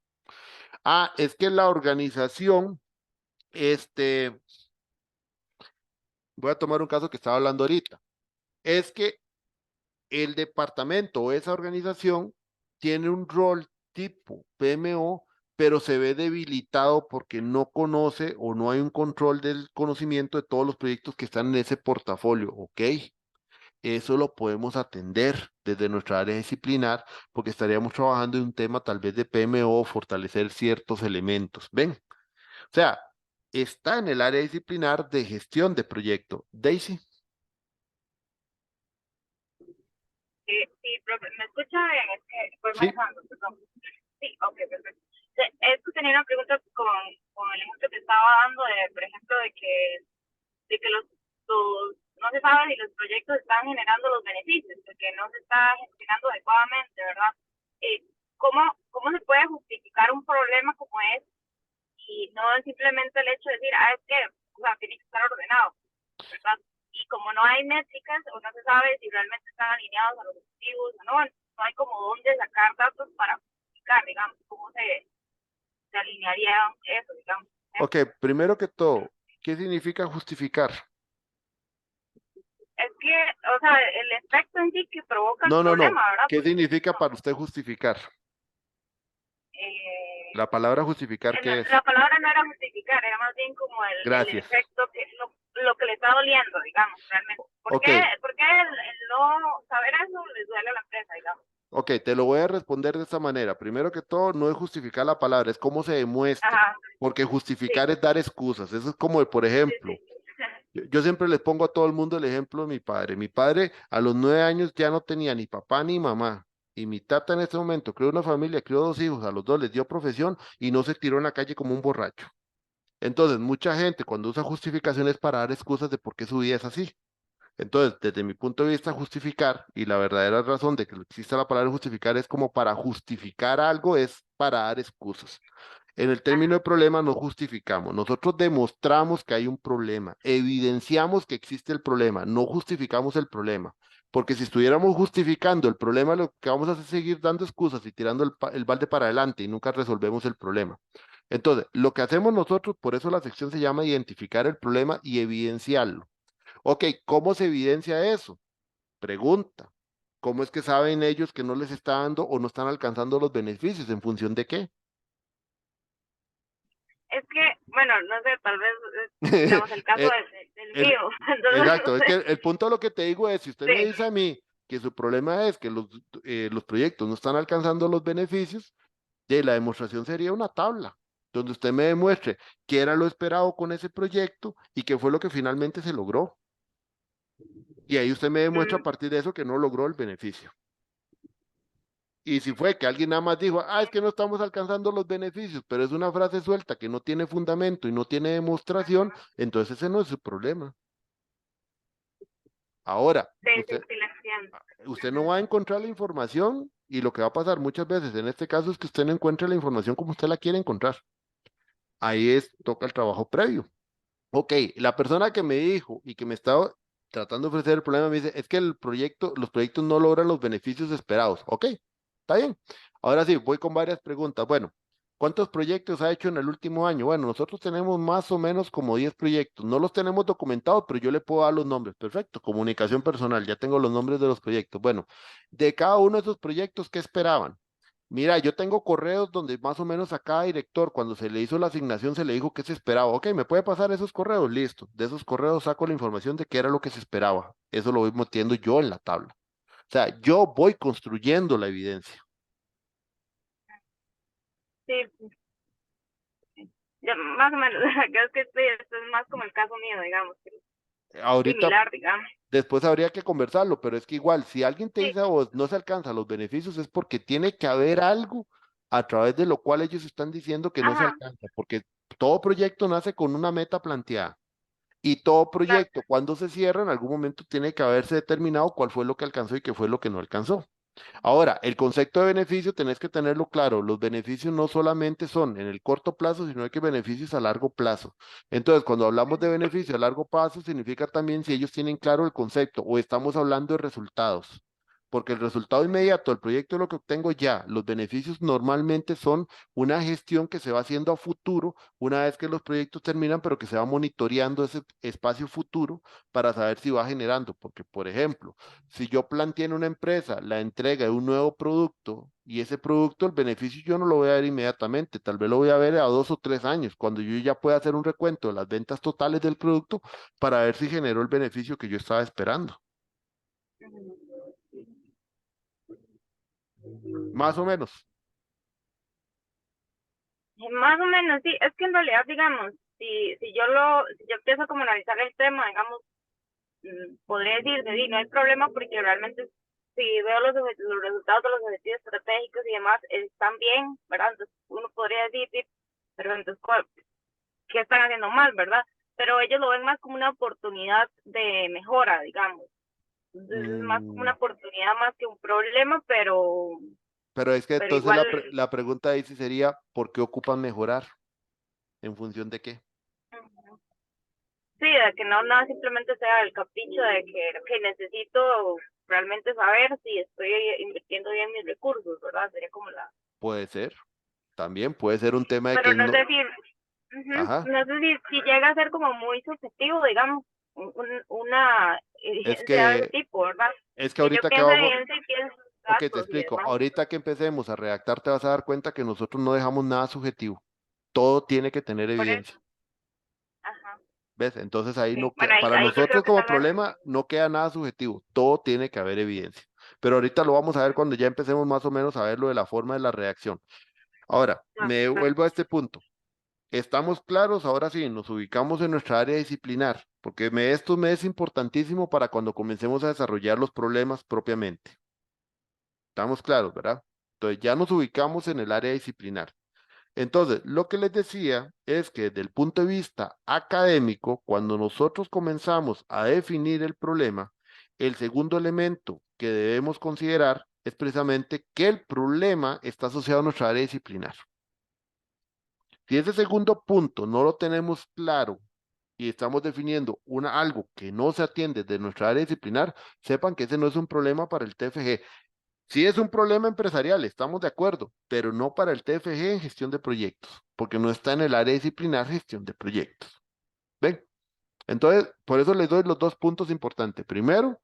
Ah, es que la organización, voy a tomar un caso que estaba hablando ahorita, es que el departamento o esa organización tiene un rol tipo PMO, pero se ve debilitado porque no conoce o no hay un control del conocimiento de todos los proyectos que están en ese portafolio, ¿ok? Eso lo podemos atender desde nuestra área disciplinar porque estaríamos trabajando en un tema tal vez de PMO, fortalecer ciertos elementos. ¿Ven? O sea, está en el área disciplinar de gestión de proyecto. Daisy. Sí, profe, ¿me escucha bien? Es que voy Sí. manejando, perdón. Sí, ok, perfecto. Es que tenía una pregunta con el ejemplo que estaba dando, por ejemplo, de que no se sabe si los proyectos están generando los beneficios, porque no se está gestionando adecuadamente, ¿verdad? ¿Cómo se puede justificar un problema como es y no es simplemente el hecho de decir, es que, o sea, tiene que estar ordenado, ¿verdad? Y como no hay métricas o no se sabe si realmente están alineados a los objetivos o no, no hay como dónde sacar datos para justificar, digamos, cómo se alinearía eso, digamos. Ok, primero que todo, ¿qué significa justificar? Es que, o sea, el efecto en sí que provoca el No. problema, ¿verdad? ¿Qué Porque, significa para usted justificar? eh, La palabra justificar, ¿qué es? la palabra no era justificar, era más bien como el Gracias. efecto, que lo que le está doliendo, digamos, realmente. ¿Por Ok. qué el no saber eso les duele a la empresa, digamos? Ok, te lo voy a responder de esta manera. Primero que todo, no es justificar la palabra, es cómo se demuestra. Ajá, Porque justificar sí, es dar excusas. Eso es como, por sí, ejemplo, sí. yo siempre les pongo a todo el mundo el ejemplo de mi padre. Mi padre a los 9 años ya no tenía ni papá ni mamá. Y mi tata en este momento creó una familia, creó 2 hijos, a los dos les dio profesión y no se tiró en la calle como un borracho. Entonces, mucha gente cuando usa justificaciones para dar excusas de por qué su vida es así. Entonces, desde mi punto de vista, justificar, y la verdadera razón de que exista la palabra justificar es como para justificar algo, es para dar excusas. En el término de problema no justificamos, nosotros demostramos que hay un problema, evidenciamos que existe el problema, no justificamos el problema, porque si estuviéramos justificando el problema, lo que vamos a hacer es seguir dando excusas y tirando el balde para adelante y nunca resolvemos el problema. Entonces, lo que hacemos nosotros, por eso la sección se llama identificar el problema y evidenciarlo. Ok, ¿cómo se evidencia eso? Pregunta. ¿Cómo es que saben ellos que no les está dando o no están alcanzando los beneficios? ¿En función de qué? Es que, bueno, no sé, tal vez, digamos, el caso Eh, del el- mío, entonces, exacto, no es que sé, el punto de lo que te digo es, si usted me sí, dice a mí que su problema es que los proyectos no están alcanzando los beneficios, de la demostración sería una tabla, donde usted me demuestre qué era lo esperado con ese proyecto y qué fue lo que finalmente se logró. Y ahí usted me demuestra a mm, partir de eso que no logró el beneficio. Y si fue que alguien nada más dijo, es que no estamos alcanzando los beneficios, pero es una frase suelta que no tiene fundamento y no tiene demostración, entonces ese no es su problema. Ahora, sí, sí, sí, la entiendo. usted no va a encontrar la información y lo que va a pasar muchas veces en este caso es que usted no encuentre la información como usted la quiere encontrar. Ahí toca el trabajo previo. Ok, la persona que me dijo y que me estaba tratando de ofrecer el problema me dice, es que los proyectos no logran los beneficios esperados. Ok, está bien. Ahora sí, voy con varias preguntas. Bueno, ¿cuántos proyectos ha hecho en el último año? Bueno, nosotros tenemos más o menos como 10 proyectos. No los tenemos documentados, pero yo le puedo dar los nombres. Perfecto, comunicación personal, ya tengo los nombres de los proyectos. Bueno, de cada uno de esos proyectos, ¿qué esperaban? Mira, yo tengo correos donde más o menos a cada director, cuando se le hizo la asignación, se le dijo qué se esperaba. Ok, ¿me puede pasar esos correos? Listo. De esos correos saco la información de qué era lo que se esperaba. Eso lo voy metiendo yo en la tabla. O sea, yo voy construyendo la evidencia. Sí, Ya, más o menos, creo que esto es más como el caso mío, digamos, que es Ahorita, similar, digamos. después habría que conversarlo, pero es que igual, si alguien te Sí, dice a vos no se alcanzan los beneficios, es porque tiene que haber algo a través de lo cual ellos están diciendo que no se ajá, alcanza, porque todo proyecto nace con una meta planteada. Y todo claro. proyecto, cuando se cierra, en algún momento tiene que haberse determinado cuál fue lo que alcanzó y qué fue lo que no alcanzó. Ahora, el concepto de beneficio tenés que tenerlo claro. Los beneficios no solamente son en el corto plazo, sino que beneficios a largo plazo. Entonces, cuando hablamos de beneficio a largo plazo, significa también si ellos tienen claro el concepto o estamos hablando de resultados. Porque el resultado inmediato del proyecto es lo que obtengo ya. Los beneficios normalmente son una gestión que se va haciendo a futuro una vez que los proyectos terminan, pero que se va monitoreando ese espacio futuro para saber si va generando. Porque, por ejemplo, si yo planteé en una empresa la entrega de un nuevo producto y ese producto, el beneficio yo no lo voy a ver inmediatamente, tal vez lo voy a ver a 2 o 3 años, cuando yo ya pueda hacer un recuento de las ventas totales del producto para ver si generó el beneficio que yo estaba esperando. Más o menos. Más o menos, sí, es que en realidad, digamos, si yo empiezo como a analizar el tema, digamos, podría decir, sí, no hay problema porque realmente si veo los resultados de los objetivos estratégicos y demás están bien, ¿verdad? Entonces uno podría decir, sí, pero entonces, ¿qué están haciendo mal, verdad? Pero ellos lo ven más como una oportunidad de mejora, digamos. Entonces es más como Mm, una oportunidad más que un problema, pero es que pero entonces igual, la pregunta ahí sí sería, ¿por qué ocupan mejorar? ¿En función de qué? sí, de que no nada simplemente sea el capricho de que necesito realmente saber si estoy invirtiendo bien mis recursos, ¿verdad? Sería como la... Puede ser, también puede ser un tema de Pero que no es no, decir, ajá, no sé si llega a ser como muy subjetivo, digamos, una es evidencia de ese que, tipo, ¿verdad? es que Que yo ahorita que pienso vamos, evidencia y pienso ok, te datos y explico. demás. Ahorita que empecemos a redactar, te vas a dar cuenta que nosotros no dejamos nada subjetivo. Todo tiene que tener Por eso, evidencia. ajá. ¿Ves? Entonces ahí Sí, no bueno, queda, para ahí yo creo nosotros que como tal vez... problema no queda nada subjetivo. Todo tiene que haber evidencia. Pero ahorita lo vamos a ver cuando ya empecemos más o menos a ver lo de la forma de la reacción. Ahora, Claro, me claro. vuelvo a este punto. ¿Estamos claros? Ahora sí, nos ubicamos en nuestra área disciplinar, porque esto me es importantísimo para cuando comencemos a desarrollar los problemas propiamente. Estamos claros, ¿verdad? Entonces ya nos ubicamos en el área disciplinar. Entonces, lo que les decía es que desde el punto de vista académico, cuando nosotros comenzamos a definir el problema, el segundo elemento que debemos considerar es precisamente que el problema está asociado a nuestra área disciplinar. Si ese segundo punto no lo tenemos claro y estamos definiendo algo que no se atiende de nuestra área disciplinar, sepan que ese no es un problema para el TFG. Sí es un problema empresarial, estamos de acuerdo, pero no para el TFG en gestión de proyectos, porque no está en el área disciplinar gestión de proyectos. ¿Ven? Entonces, por eso les doy los 2 puntos importantes. Primero,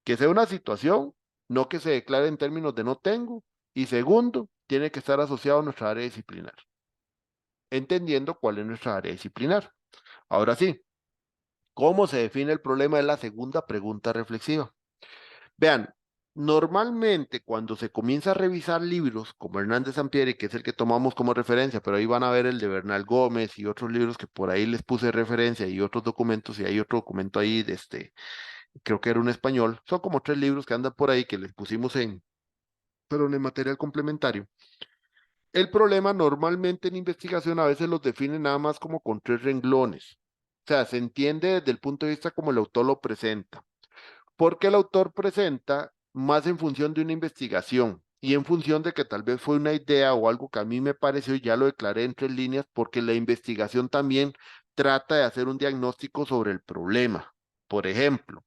que sea una situación, no que se declare en términos de no tengo. Y segundo, tiene que estar asociado a nuestra área disciplinar, entendiendo cuál es nuestra área disciplinar. Ahora sí, ¿cómo se define el problema? Es la segunda pregunta reflexiva. Vean, normalmente cuando se comienza a revisar libros como Hernández Sampieri, que es el que tomamos como referencia, pero ahí van a ver el de Bernal Gómez y otros libros que por ahí les puse referencia y otros documentos, y hay otro documento ahí de creo que era un español, son como 3 libros que andan por ahí que les pusimos pero en material complementario. El problema normalmente en investigación a veces los define nada más como con 3 renglones. O sea, se entiende desde el punto de vista como el autor lo presenta, porque el autor presenta más en función de una investigación y en función de que tal vez fue una idea o algo que a mí me pareció y ya lo declaré en 3 líneas, porque la investigación también trata de hacer un diagnóstico sobre el problema. Por ejemplo,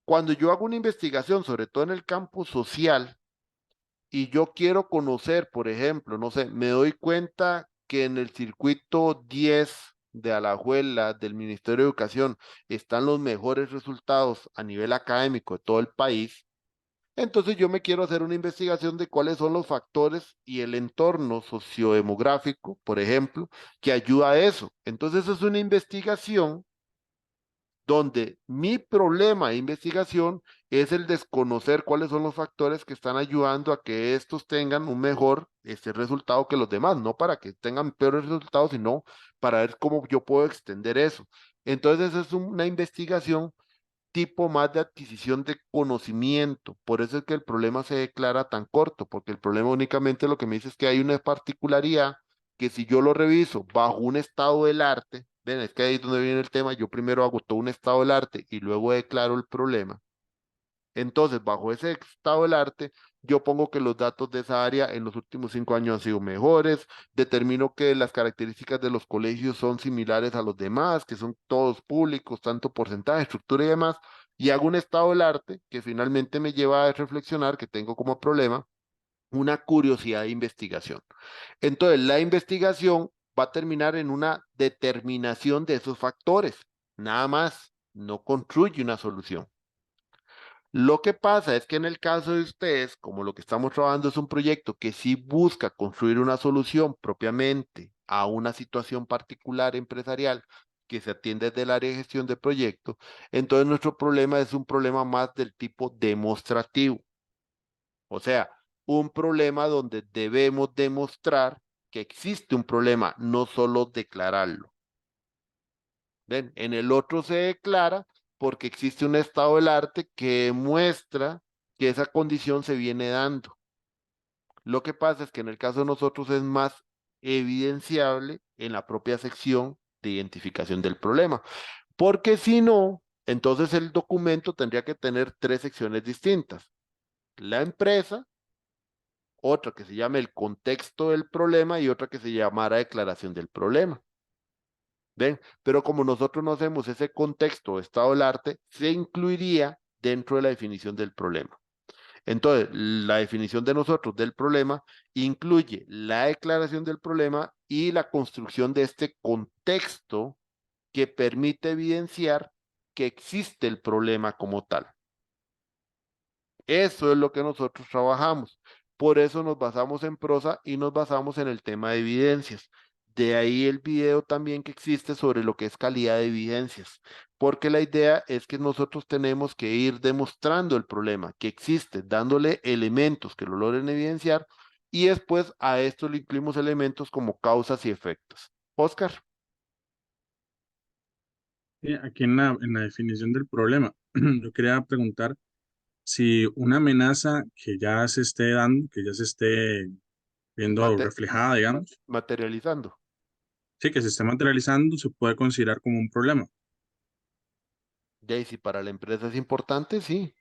cuando yo hago una investigación, sobre todo en el campo social, y yo quiero conocer, por ejemplo, no sé, me doy cuenta que en el circuito 10 de Alajuela del Ministerio de Educación están los mejores resultados a nivel académico de todo el país. Entonces yo me quiero hacer una investigación de cuáles son los factores y el entorno sociodemográfico, por ejemplo, que ayuda a eso. Entonces es una investigación donde mi problema de investigación es el desconocer cuáles son los factores que están ayudando a que estos tengan un mejor resultado que los demás, no para que tengan peores resultados, sino para ver cómo yo puedo extender eso. Entonces es una investigación tipo más de adquisición de conocimiento. Por eso es que el problema se declara tan corto, porque el problema únicamente lo que me dice es que hay una particularidad que si yo lo reviso bajo un estado del arte, ven, es que ahí es donde viene el tema, yo primero hago todo un estado del arte y luego declaro el problema. Entonces, bajo ese estado del arte, yo pongo que los datos de esa área en los últimos 5 años han sido mejores, determino que las características de los colegios son similares a los demás, que son todos públicos, tanto porcentaje, estructura y demás, y hago un estado del arte que finalmente me lleva a reflexionar que tengo como problema una curiosidad de investigación. Entonces, la investigación va a terminar en una determinación de esos factores, nada más, no construye una solución. Lo que pasa es que en el caso de ustedes, como lo que estamos trabajando es un proyecto que sí busca construir una solución propiamente a una situación particular empresarial que se atiende desde el área de gestión de proyecto, entonces nuestro problema es un problema más del tipo demostrativo. O sea, un problema donde debemos demostrar que existe un problema, no solo declararlo. ¿Ven? En el otro se declara porque existe un estado del arte que muestra que esa condición se viene dando. Lo que pasa es que en el caso de nosotros es más evidenciable en la propia sección de identificación del problema, porque si no, entonces el documento tendría que tener 3 secciones distintas. La empresa, otra que se llame el contexto del problema y otra que se llamara declaración del problema. ¿Ven? Pero como nosotros no hacemos ese contexto o estado del arte, se incluiría dentro de la definición del problema. Entonces, la definición de nosotros del problema incluye la declaración del problema y la construcción de este contexto que permite evidenciar que existe el problema como tal. Eso es lo que nosotros trabajamos. Por eso nos basamos en prosa y nos basamos en el tema de evidencias. De ahí el video también que existe sobre lo que es calidad de evidencias, porque la idea es que nosotros tenemos que ir demostrando el problema que existe, dándole elementos que lo logren evidenciar y después a esto le incluimos elementos como causas y efectos. Oscar. Sí, aquí en la definición del problema, yo quería preguntar si una amenaza que ya se esté dando, que ya se esté viendo Mate- reflejada, digamos, materializando. sí, que se esté materializando, se puede considerar como un problema. Ya, y si para la empresa es importante, sí.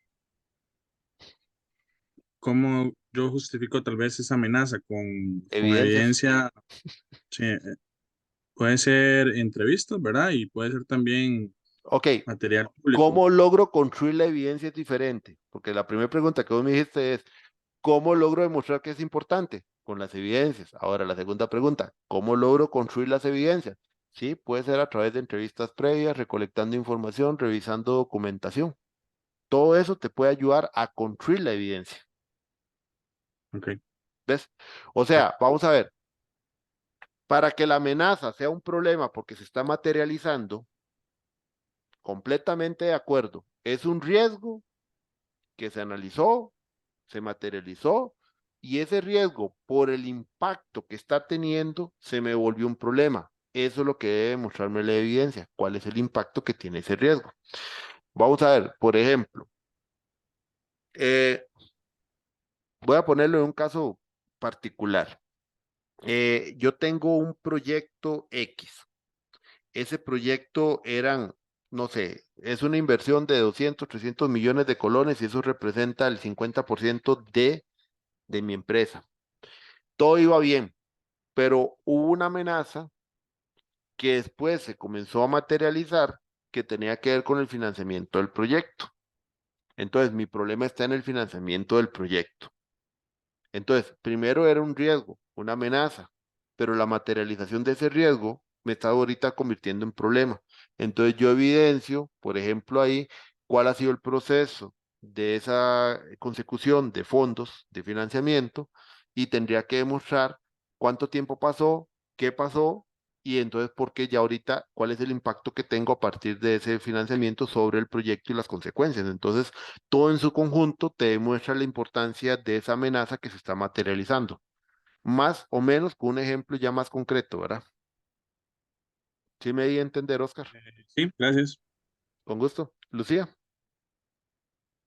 ¿Cómo yo justifico tal vez esa amenaza con Evidencias. evidencia? Sí, puede ser entrevistas, ¿verdad? Y puede ser también Ok, material público. ¿cómo logro construir la evidencia es diferente? Porque la primera pregunta que vos me dijiste es, ¿cómo logro demostrar que es importante? Con las evidencias. Ahora, la segunda pregunta, ¿cómo logro construir las evidencias? Sí, puede ser a través de entrevistas previas, recolectando información, revisando documentación. Todo eso te puede ayudar a construir la evidencia. Ok. ¿Ves? O sea, vamos a ver, para que la amenaza sea un problema porque se está materializando, completamente de acuerdo, es un riesgo que se analizó, se materializó y ese riesgo por el impacto que está teniendo se me volvió un problema. Eso es lo que debe mostrarme la evidencia, cuál es el impacto que tiene ese riesgo. Vamos a ver, por ejemplo, eh, voy a ponerlo en un caso particular. Yo tengo un proyecto X. Ese proyecto eran, no sé, es una inversión de 200, 300 millones de colones y eso representa el 50% de mi empresa. Todo iba bien, pero hubo una amenaza que después se comenzó a materializar que tenía que ver con el financiamiento del proyecto. Entonces, mi problema está en el financiamiento del proyecto. Entonces, primero era un riesgo, una amenaza, pero la materialización de ese riesgo me está ahorita convirtiendo en problema. Entonces, yo evidencio, por ejemplo, ahí cuál ha sido el proceso de esa consecución de fondos de financiamiento y tendría que demostrar cuánto tiempo pasó, qué pasó y entonces porque ya ahorita cuál es el impacto que tengo a partir de ese financiamiento sobre el proyecto y las consecuencias. Entonces, todo en su conjunto te demuestra la importancia de esa amenaza que se está materializando, más o menos con un ejemplo ya más concreto, ¿verdad? ¿Sí me di a entender, Oscar? Sí, gracias. Con gusto. Lucía.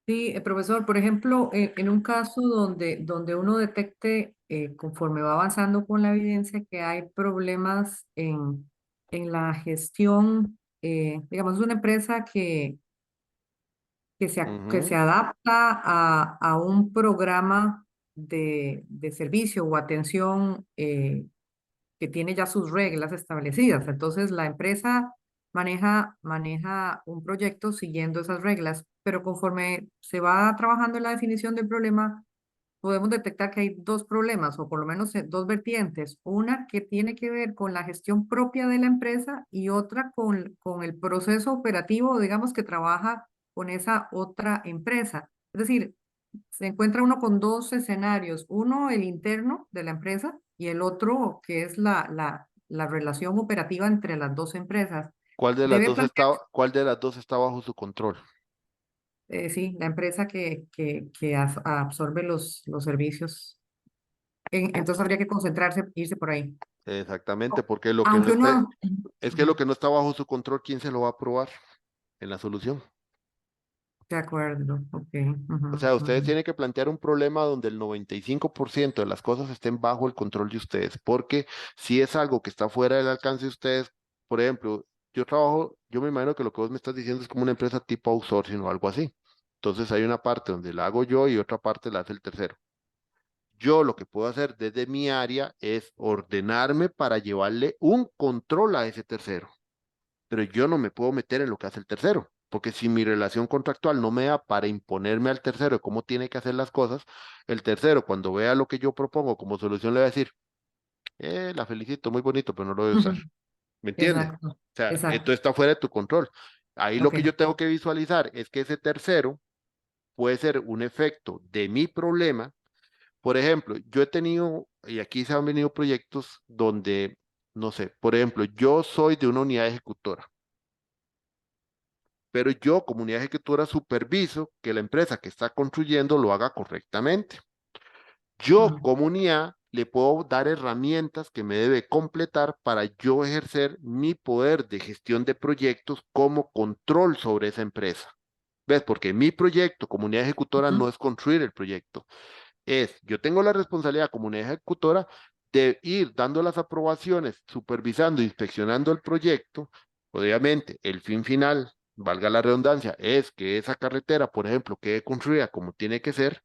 Sí, profesor, por ejemplo, en un caso donde uno detecte, conforme va avanzando con la evidencia, que hay problemas en la gestión, digamos, es una empresa que se Ujú. adapta a un programa de servicio o atención que tiene ya sus reglas establecidas. Entonces, la empresa maneja un proyecto siguiendo esas reglas, pero conforme se va trabajando en la definición del problema, podemos detectar que hay dos problemas, o por lo menos dos vertientes. Una que tiene que ver con la gestión propia de la empresa y otra con el proceso operativo, digamos, que trabaja con esa otra empresa. Es decir, se encuentra uno con dos escenarios, uno el interno de la empresa y el otro que es la relación operativa entre las dos empresas. Debe plantear, ¿Cuál de las dos está bajo su control? sí, la empresa que absorbe los servicios. Entonces habría que concentrarse, irse por ahí. Exactamente, porque lo que no Aunque esté, uno, es que lo ujú, que no está bajo su control, ¿quién se lo va a aprobar en la solución? de acuerdo, ok. O Ujú, sea, ustedes ujú, tienen que plantear un problema donde el 95% de las cosas estén bajo el control de ustedes, porque si es algo que está fuera del alcance de ustedes, por ejemplo, yo me imagino que lo que vos me estás diciendo es como una empresa tipo outsourcing o algo así. Entonces hay una parte donde la hago yo y otra parte la hace el tercero. Yo lo que puedo hacer desde mi área es ordenarme para llevarle un control a ese tercero, pero yo no me puedo meter en lo que hace el tercero, porque si mi relación contractual no me da para imponerme al tercero de cómo tiene que hacer las cosas, el tercero cuando vea lo que yo propongo como solución le va a decir, la felicito, muy bonito, pero no lo voy a usar. ujú. ¿Me entiendes? O Exacto, sea, exacto. esto está fuera de tu control. Ahí lo Ok. que yo tengo que visualizar es que ese tercero puede ser un efecto de mi problema. Por ejemplo, yo he tenido, y aquí se han venido proyectos donde, no sé, por ejemplo, yo soy de una unidad ejecutora, pero yo como unidad ejecutora superviso que la empresa que está construyendo lo haga correctamente. Yo Ujú, como unidad le puedo dar herramientas que me debe completar para yo ejercer mi poder de gestión de proyectos como control sobre esa empresa. ¿Ves? Porque mi proyecto como unidad ejecutora ujú, no es construir el proyecto. Yo tengo la responsabilidad como unidad ejecutora de ir dando las aprobaciones, supervisando, inspeccionando el proyecto. Obviamente, el fin final, valga la redundancia, es que esa carretera, por ejemplo, quede construida como tiene que ser.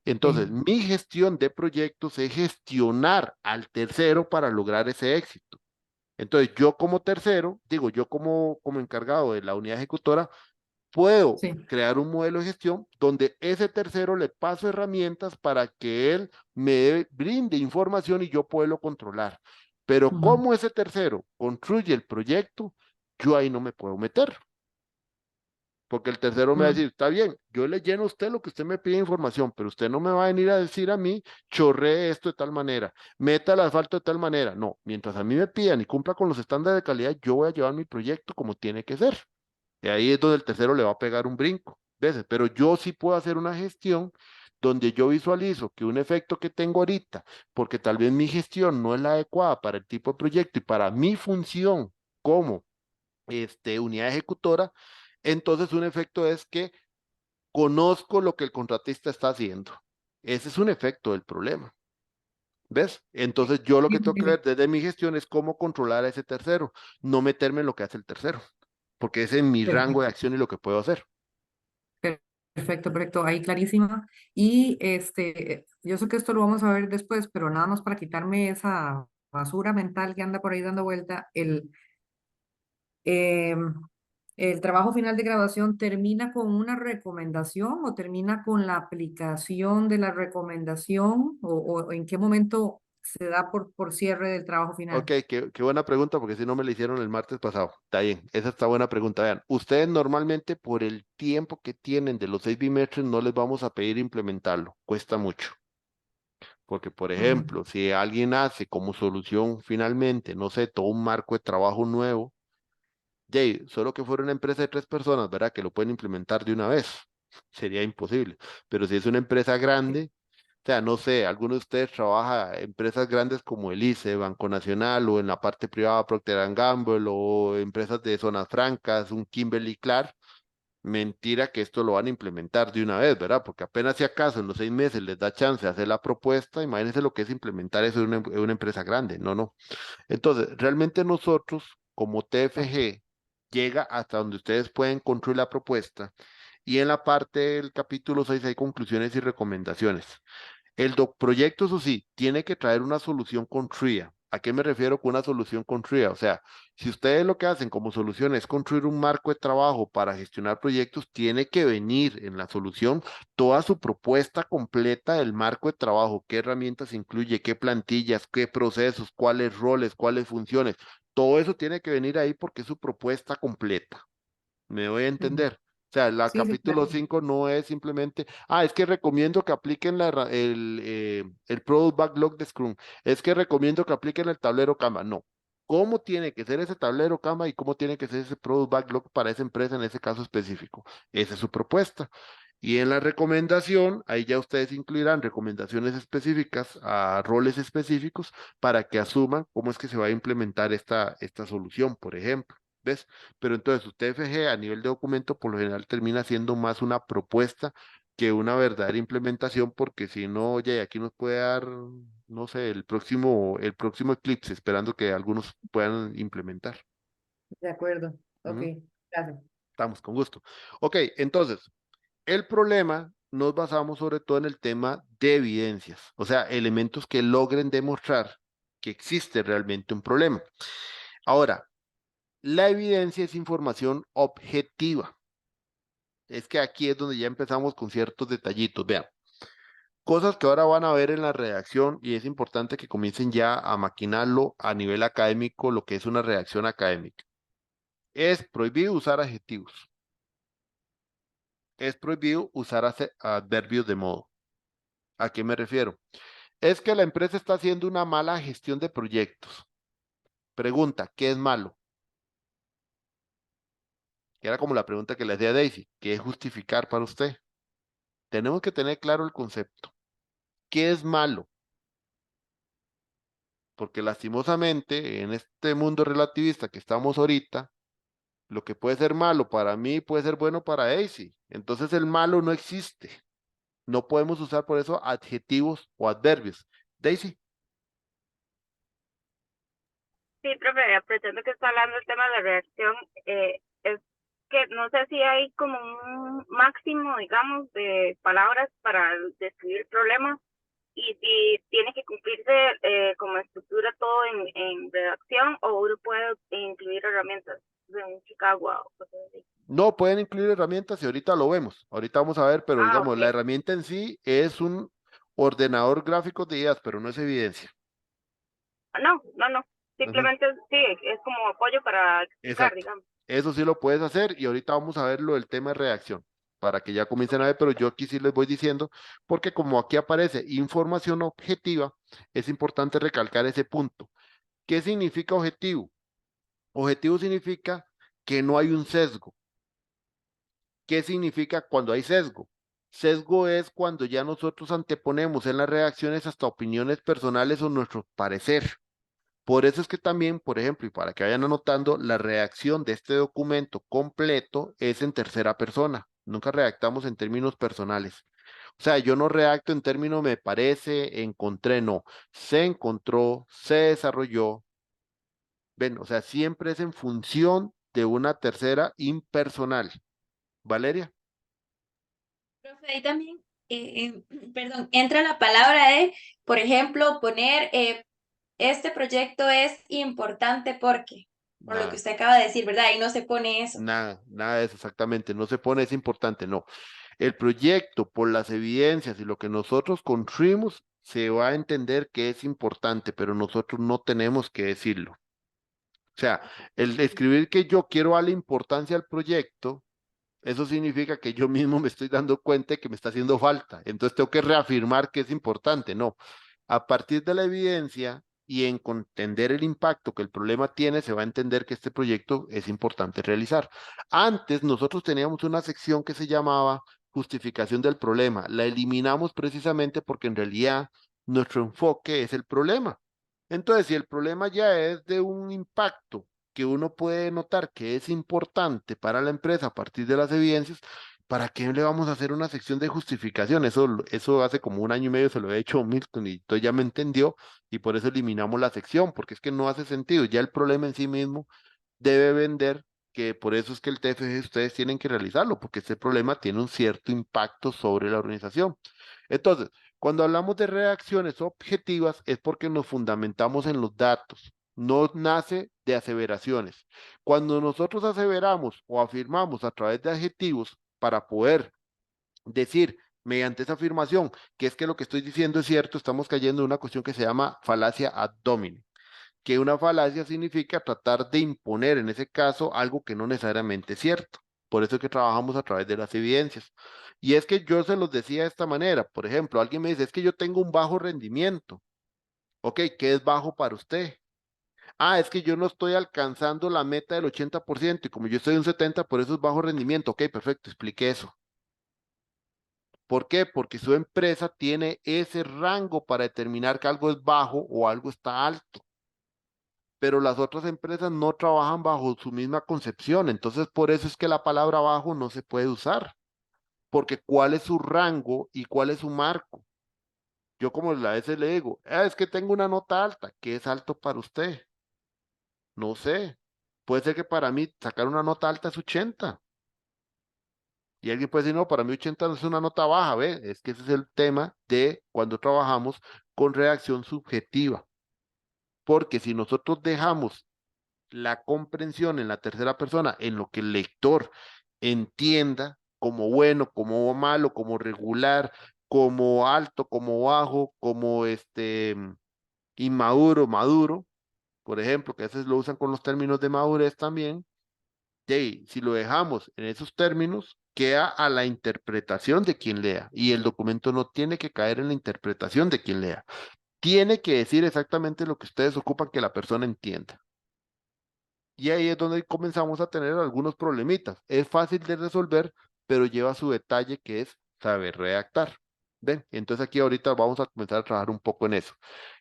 Entonces, sí, mi gestión de proyectos es gestionar al tercero para lograr ese éxito. Entonces, yo como tercero, digo, yo como encargado de la unidad ejecutora, puedo sí. crear un modelo de gestión donde ese tercero le paso herramientas para que él brinde información y yo puedo controlar. Pero Ujú, como ese tercero construye el proyecto, yo ahí no me puedo meter. Porque el tercero me va a ujú, decir, está bien, yo le lleno a usted lo que usted me pide información, pero usted no me va a venir a decir a mí, chorree esto de tal manera, meta el asfalto de tal manera. No, mientras a mí me pidan y cumpla con los estándares de calidad, yo voy a llevar mi proyecto como tiene que ser. Y ahí es donde el tercero le va a pegar un brinco, ¿ves? Pero yo sí puedo hacer una gestión donde yo visualizo que un efecto que tengo ahorita, porque tal vez mi gestión no es la adecuada para el tipo de proyecto y para mi función como unidad ejecutora, entonces un efecto es que conozco lo que el contratista está haciendo. Ese es un efecto del problema. ¿Ves? Entonces yo lo sí, que tengo sí, que sí. ver desde mi gestión es cómo controlar a ese tercero, no meterme en lo que hace el tercero, porque ese es mi rango de Perfecto, acción y lo que puedo hacer. perfecto, perfecto. Ahí clarísima. Y yo sé que esto lo vamos a ver después, pero nada más para quitarme esa basura mental que anda por ahí dando vuelta, em, el trabajo final de graduación termina con una recomendación o termina con la aplicación de la recomendación o en qué momento se da por cierre del trabajo Ok, final. qué buena pregunta, porque si no me la hicieron el martes pasado. Está bien, esa está buena pregunta. Vean, ustedes normalmente por el tiempo que tienen de los 6 bimestres no les vamos a pedir implementarlo, cuesta mucho. Porque, por ejemplo, si alguien hace como solución finalmente, no sé, todo un marco de trabajo nuevo, Jay, solo que fuera una empresa de 3 personas, ¿verdad? Que lo pueden implementar de una vez. Sería imposible. Pero si es una empresa grande, o sea, no sé, alguno de ustedes trabaja en empresas grandes como el ICE, Banco Nacional, o en la parte privada Procter Gamble, o empresas de zonas francas, un Kimberly Clark, mentira que esto lo van a implementar de una vez, ¿verdad? Porque apenas si acaso en los 6 meses les da chance de hacer la propuesta, imagínense lo que es implementar eso en una empresa grande. No, no. Entonces, realmente nosotros, como TFG, llega hasta donde ustedes pueden construir la propuesta y en la parte del capítulo 6 hay conclusiones y recomendaciones. El proyecto, eso sí, tiene que traer una solución construida. ¿A qué me refiero con una solución construida? O sea, si ustedes lo que hacen como solución es construir un marco de trabajo para gestionar proyectos, tiene que venir en la solución toda su propuesta completa del marco de trabajo, qué herramientas incluye, qué plantillas, qué procesos, cuáles roles, cuáles funciones. Todo eso tiene que venir ahí porque es su propuesta completa. ¿Me voy a entender? O sea, el Sí, sí, capítulo claro. 5 no es simplemente, es que recomiendo que apliquen el Product Backlog de Scrum, es que recomiendo que apliquen el tablero Kanban. No. ¿Cómo tiene que ser ese tablero Kanban y cómo tiene que ser ese Product Backlog para esa empresa en ese caso específico? Esa es su propuesta. Y en la recomendación, ahí ya ustedes incluirán recomendaciones específicas a roles específicos para que asuman cómo es que se va a implementar esta solución, por ejemplo. ¿Ves? Pero entonces su TFG a nivel de documento por lo general termina siendo más una propuesta que una verdadera implementación, porque si no, oye, aquí nos puede dar, no sé, el próximo eclipse, esperando que algunos puedan implementar. De acuerdo. Ok, Ujú. gracias. Estamos con gusto. Ok, entonces, el problema nos basamos sobre todo en el tema de evidencias, o sea, elementos que logren demostrar que existe realmente un problema. Ahora, la evidencia es información objetiva. Es que aquí es donde ya empezamos con ciertos detallitos. Vean, cosas que ahora van a ver en la redacción y es importante que comiencen ya a maquinarlo a nivel académico, lo que es una redacción académica. Es prohibido usar adjetivos. Es prohibido usar adverbios de modo. ¿A qué me refiero? Es que la empresa está haciendo una mala gestión de proyectos. Pregunta, ¿qué es malo? Que era como la pregunta que le hacía a Daisy. ¿Qué es justificar para usted? Tenemos que tener claro el concepto. ¿Qué es malo? Porque lastimosamente en este mundo relativista que estamos ahorita, lo que puede ser malo para mí puede ser bueno para Daisy. Entonces el malo no existe. No podemos usar por eso adjetivos o adverbios. Daisy. Sí, profe, aprovechando que está hablando el tema de la reacción, es que no sé si hay como un máximo, digamos, de palabras para describir el problema y si tiene que cumplirse como estructura todo en redacción o uno puede incluir herramientas en Chicago o cosas así. No pueden incluir herramientas y ahorita lo vemos. Ahorita vamos a ver, pero digamos, la Ok. herramienta en sí es un ordenador gráfico de ideas, pero no es evidencia. No, no, no. Ujú. Simplemente sí, es como apoyo para explicar, Exacto. digamos. Eso sí lo puedes hacer y ahorita vamos a ver lo del tema de reacción para que ya comiencen a ver, pero yo aquí sí les voy diciendo, porque como aquí aparece información objetiva, es importante recalcar ese punto. ¿Qué significa objetivo? Objetivo significa que no hay un sesgo. ¿Qué significa cuando hay sesgo? Sesgo es cuando ya nosotros anteponemos en las reacciones hasta opiniones personales o nuestro parecer. Por eso es que también, por ejemplo, y para que vayan anotando, la redacción de este documento completo es en tercera persona. Nunca redactamos en términos personales. O sea, yo no redacto en términos me parece, encontré, no. Se encontró, se desarrolló. Ven, o sea, siempre es en función de una tercera impersonal. Valeria. Profe, ahí también, perdón, entra la palabra de, por ejemplo, poner este proyecto es importante porque, por lo que Nada, usted acaba de decir, ¿verdad? Ahí no se pone eso. nada de eso exactamente. No se pone, es importante, no. El proyecto, por las evidencias y lo que nosotros construimos, se va a entender que es importante, pero nosotros no tenemos que decirlo. O sea, el escribir que yo quiero darle importancia al proyecto, eso significa que yo mismo me estoy dando cuenta de que me está haciendo falta. Entonces tengo que reafirmar que es importante, no. A partir de la evidencia y en entender el impacto que el problema tiene, se va a entender que este proyecto es importante realizar. Antes nosotros teníamos una sección que se llamaba justificación del problema. La eliminamos precisamente porque en realidad nuestro enfoque es el problema. Entonces, si el problema ya es de un impacto que uno puede notar que es importante para la empresa a partir de las evidencias, ¿para qué le vamos a hacer una sección de justificación? Eso hace como un año y medio se lo he hecho a Milton y entonces ya me entendió y por eso eliminamos la sección, porque es que no hace sentido. Ya el problema en sí mismo debe vender, que por eso es que el TFG ustedes tienen que realizarlo, porque este problema tiene un cierto impacto sobre la organización. Entonces, cuando hablamos de reacciones objetivas es porque nos fundamentamos en los datos, no nace de aseveraciones. Cuando nosotros aseveramos o afirmamos a través de adjetivos para poder decir mediante esa afirmación que es que lo que estoy diciendo es cierto, estamos cayendo en una cuestión que se llama falacia ad hominem, que una falacia significa tratar de imponer en ese caso algo que no necesariamente es cierto. Por eso es que trabajamos a través de las evidencias. Y es que yo se los decía de esta manera. Por ejemplo, alguien me dice, es que yo tengo un bajo rendimiento. Ok, ¿qué es bajo para usted? Ah, es que yo no estoy alcanzando la meta del 80% y como yo estoy en un 70%, por eso es bajo rendimiento. Ok, perfecto, explique eso. ¿Por qué? Porque su empresa tiene ese rango para determinar que algo es bajo o algo está alto. Pero las otras empresas no trabajan bajo su misma concepción. Entonces, por eso es que la palabra bajo no se puede usar. Porque ¿cuál es su rango y cuál es su marco? Yo como la vez le digo, es que tengo una nota alta. ¿Qué es alto para usted? No sé. Puede ser que para mí sacar una nota alta es 80. Y alguien puede decir, no, para mí 80 no es una nota baja, ¿ve? Es que ese es el tema de cuando trabajamos con reacción subjetiva. Porque si nosotros dejamos la comprensión en la tercera persona, en lo que el lector entienda como bueno, como malo, como regular, como alto, como bajo, como inmaduro, maduro, por ejemplo, que a veces lo usan con los términos de madurez también, si lo dejamos en esos términos, queda a la interpretación de quien lea y el documento no tiene que caer en la interpretación de quien lea. Tiene que decir exactamente lo que ustedes ocupan que la persona entienda. Y ahí es donde comenzamos a tener algunos problemitas. Es fácil de resolver, pero lleva su detalle que es saber redactar. ¿Ven? Entonces aquí ahorita vamos a comenzar a trabajar un poco en eso.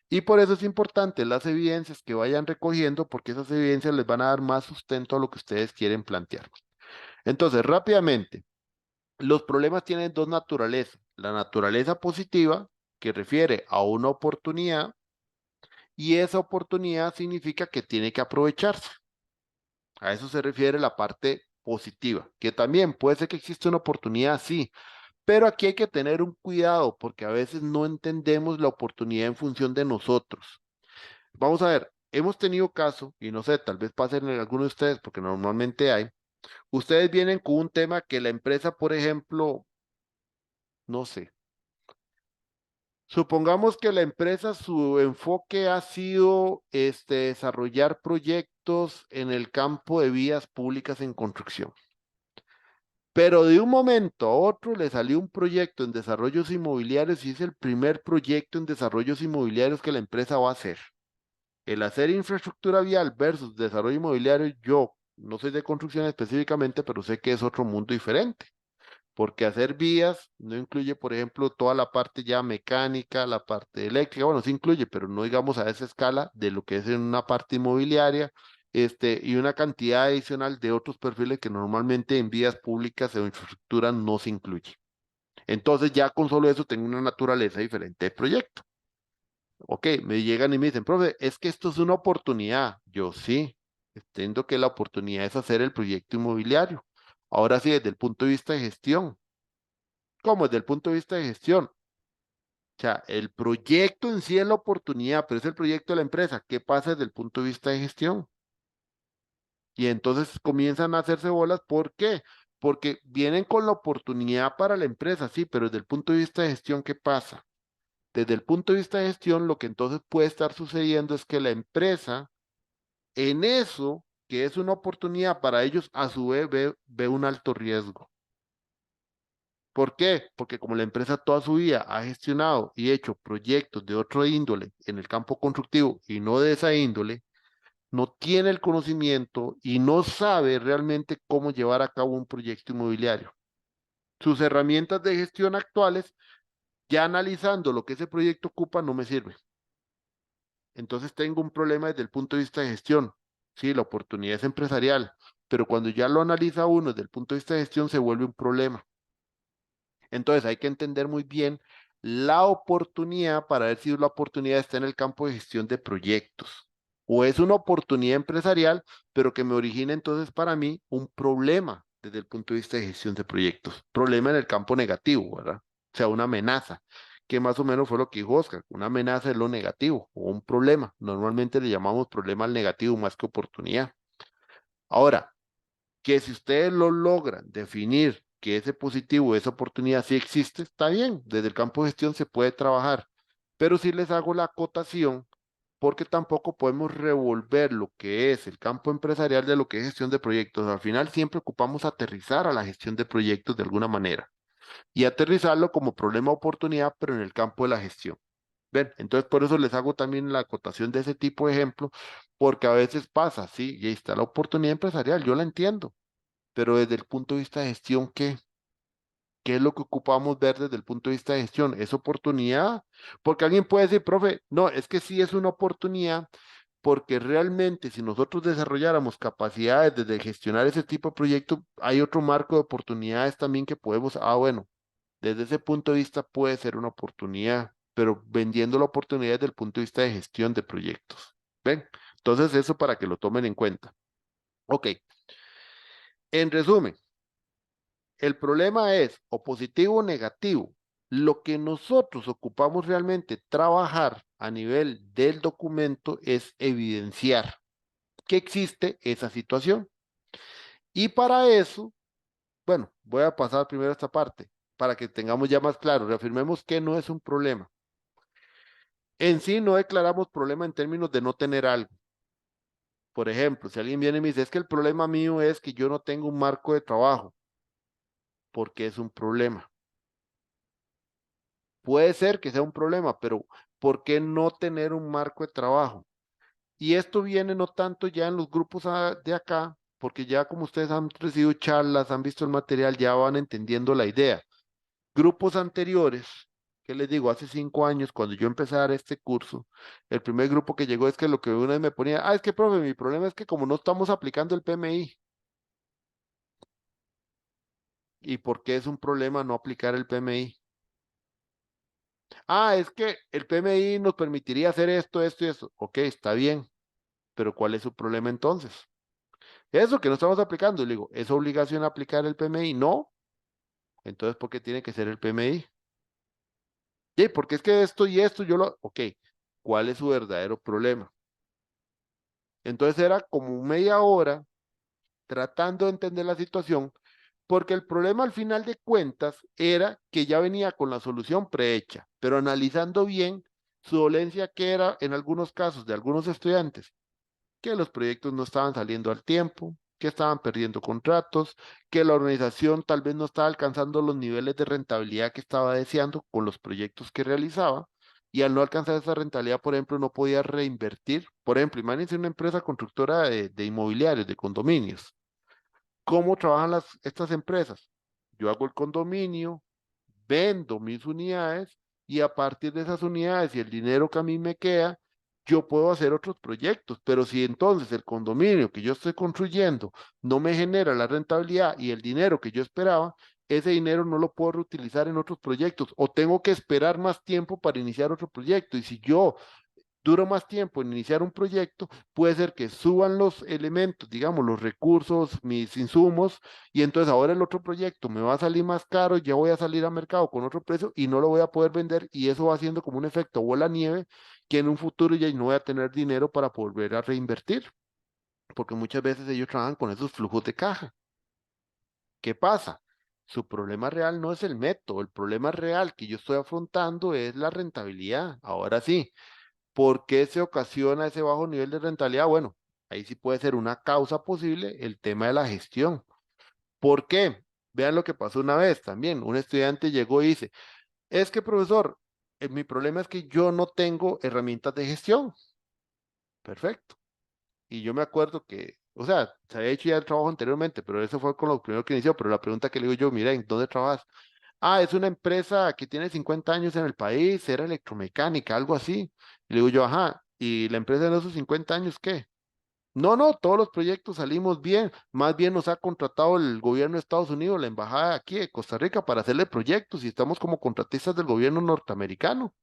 Y por eso es importante las evidencias que vayan recogiendo, porque esas evidencias les van a dar más sustento a lo que ustedes quieren plantear. Entonces, rápidamente, los problemas tienen dos naturalezas. La naturaleza positiva, que refiere a una oportunidad, y esa oportunidad significa que tiene que aprovecharse. A eso se refiere la parte positiva, que también puede ser que exista una oportunidad, sí, pero aquí hay que tener un cuidado porque a veces no entendemos la oportunidad en función de nosotros. Vamos a ver, hemos tenido caso, y no sé, tal vez pasen en alguno de ustedes, porque normalmente hay, ustedes vienen con un tema que la empresa, por ejemplo, no sé, supongamos que la empresa, su enfoque ha sido desarrollar proyectos en el campo de vías públicas en construcción. Pero de un momento a otro le salió un proyecto en desarrollos inmobiliarios y es el primer proyecto en desarrollos inmobiliarios que la empresa va a hacer. El hacer infraestructura vial versus desarrollo inmobiliario, yo no soy de construcción específicamente, pero sé que es otro mundo diferente. Porque hacer vías no incluye, por ejemplo, toda la parte ya mecánica, la parte eléctrica, bueno, sí incluye, pero no digamos a esa escala de lo que es en una parte inmobiliaria, y una cantidad adicional de otros perfiles que normalmente en vías públicas o infraestructura no se incluye. Entonces ya con solo eso tengo una naturaleza diferente de proyecto. Ok, me llegan y me dicen, profe, es que esto es una oportunidad. Yo sí, entiendo que la oportunidad es hacer el proyecto inmobiliario. Ahora sí, desde el punto de vista de gestión. ¿Cómo? Desde el punto de vista de gestión. O sea, el proyecto en sí es la oportunidad, pero es el proyecto de la empresa. ¿Qué pasa desde el punto de vista de gestión? Y entonces comienzan a hacerse bolas. ¿Por qué? Porque vienen con la oportunidad para la empresa, sí, pero desde el punto de vista de gestión, ¿qué pasa? Desde el punto de vista de gestión, lo que entonces puede estar sucediendo es que la empresa, en eso, que es una oportunidad para ellos, a su vez ve un alto riesgo. ¿Por qué? Porque como la empresa toda su vida ha gestionado y hecho proyectos de otro índole en el campo constructivo y no de esa índole, no tiene el conocimiento y no sabe realmente cómo llevar a cabo un proyecto inmobiliario. Sus herramientas de gestión actuales, ya analizando lo que ese proyecto ocupa, no me sirven. Entonces tengo un problema desde el punto de vista de gestión. Sí, la oportunidad es empresarial, pero cuando ya lo analiza uno desde el punto de vista de gestión se vuelve un problema. Entonces hay que entender muy bien la oportunidad para ver si la oportunidad está en el campo de gestión de proyectos o es una oportunidad empresarial, pero que me origina entonces para mí un problema desde el punto de vista de gestión de proyectos. Problema en el campo negativo, ¿verdad? O sea, una amenaza, que más o menos fue lo que dijo Oscar. Una amenaza es lo negativo o un problema. Normalmente le llamamos problema al negativo más que oportunidad. Ahora, que si ustedes lo logran definir que ese positivo, esa oportunidad sí existe, está bien, desde el campo de gestión se puede trabajar, pero sí les hago la acotación porque tampoco podemos revolver lo que es el campo empresarial de lo que es gestión de proyectos. Al final siempre ocupamos aterrizar a la gestión de proyectos de alguna manera y aterrizarlo como problema o oportunidad, pero en el campo de la gestión. ¿Ven? Entonces por eso les hago también la acotación de ese tipo de ejemplo, porque a veces pasa, sí, y ahí está la oportunidad empresarial, yo la entiendo, pero desde el punto de vista de gestión, ¿qué es lo que ocupamos ver desde el punto de vista de gestión? ¿Es oportunidad? Porque alguien puede decir, profe, no, es que sí es una oportunidad, porque realmente si nosotros desarrolláramos capacidades de gestionar ese tipo de proyectos, hay otro marco de oportunidades también que podemos, bueno, desde ese punto de vista puede ser una oportunidad, pero vendiendo la oportunidad desde el punto de vista de gestión de proyectos. ¿Ven? Entonces eso para que lo tomen en cuenta. Ok, en resumen. El problema es o positivo o negativo. Lo que nosotros ocupamos realmente trabajar a nivel del documento es evidenciar que existe esa situación. Y para eso, bueno, voy a pasar primero esta parte para que tengamos ya más claro. Reafirmemos que no es un problema. En sí no declaramos problema en términos de no tener algo. Por ejemplo, si alguien viene y me dice, es que el problema mío es que yo no tengo un marco de trabajo, porque es un problema. Puede ser que sea un problema, pero ¿por qué no tener un marco de trabajo? Y esto viene no tanto ya en los grupos de acá, porque ya como ustedes han recibido charlas, han visto el material, ya van entendiendo la idea. Grupos anteriores, ¿qué les digo? Hace 5 años, cuando yo empecé a dar este curso, el primer grupo que llegó es que lo que una vez me ponía, es que profe, mi problema es que como no estamos aplicando el PMI. ¿Y por qué es un problema no aplicar el PMI? Es que el PMI nos permitiría hacer esto, esto y esto. Ok, está bien, pero ¿cuál es su problema entonces? Eso que no estamos aplicando, le digo, ¿es obligación aplicar el PMI? No. Entonces, ¿por qué tiene que ser el PMI? Sí, porque es que esto y esto yo lo... Ok, ¿cuál es su verdadero problema? Entonces era como media hora tratando de entender la situación, porque el problema al final de cuentas era que ya venía con la solución prehecha, pero analizando bien su dolencia que era en algunos casos de algunos estudiantes, que los proyectos no estaban saliendo al tiempo, que estaban perdiendo contratos, que la organización tal vez no estaba alcanzando los niveles de rentabilidad que estaba deseando con los proyectos que realizaba, y al no alcanzar esa rentabilidad, por ejemplo, no podía reinvertir. Por ejemplo, imagínense una empresa constructora de inmobiliarios, de condominios. ¿Cómo trabajan estas empresas? Yo hago el condominio, vendo mis unidades y a partir de esas unidades y el dinero que a mí me queda, yo puedo hacer otros proyectos. Pero si entonces el condominio que yo estoy construyendo no me genera la rentabilidad y el dinero que yo esperaba, ese dinero no lo puedo reutilizar en otros proyectos o tengo que esperar más tiempo para iniciar otro proyecto. Y si yo duro más tiempo en iniciar un proyecto, puede ser que suban los elementos, digamos, los recursos, mis insumos, y entonces ahora el otro proyecto me va a salir más caro, ya voy a salir al mercado con otro precio y no lo voy a poder vender, y eso va haciendo como un efecto bola nieve, que en un futuro ya no voy a tener dinero para volver a reinvertir, porque muchas veces ellos trabajan con esos flujos de caja. ¿Qué pasa? Su problema real no es el método, el problema real que yo estoy afrontando es la rentabilidad. Ahora sí, ¿por qué se ocasiona ese bajo nivel de rentabilidad? Bueno, ahí sí puede ser una causa posible el tema de la gestión. ¿Por qué? Vean lo que pasó una vez también. Un estudiante llegó y dice, es que profesor, mi problema es que yo no tengo herramientas de gestión. Perfecto. Y yo me acuerdo que, o sea, se había hecho ya el trabajo anteriormente, pero eso fue con lo primero que inició. Pero la pregunta que le digo yo, mira, ¿en dónde trabajas? Ah, es una empresa que tiene 50 años en el país, era electromecánica, algo así. Y le digo yo, ajá, ¿y la empresa en esos 50 años qué? No, no, todos los proyectos salimos bien. Más bien nos ha contratado el gobierno de Estados Unidos, la embajada aquí de Costa Rica, para hacerle proyectos y estamos como contratistas del gobierno norteamericano.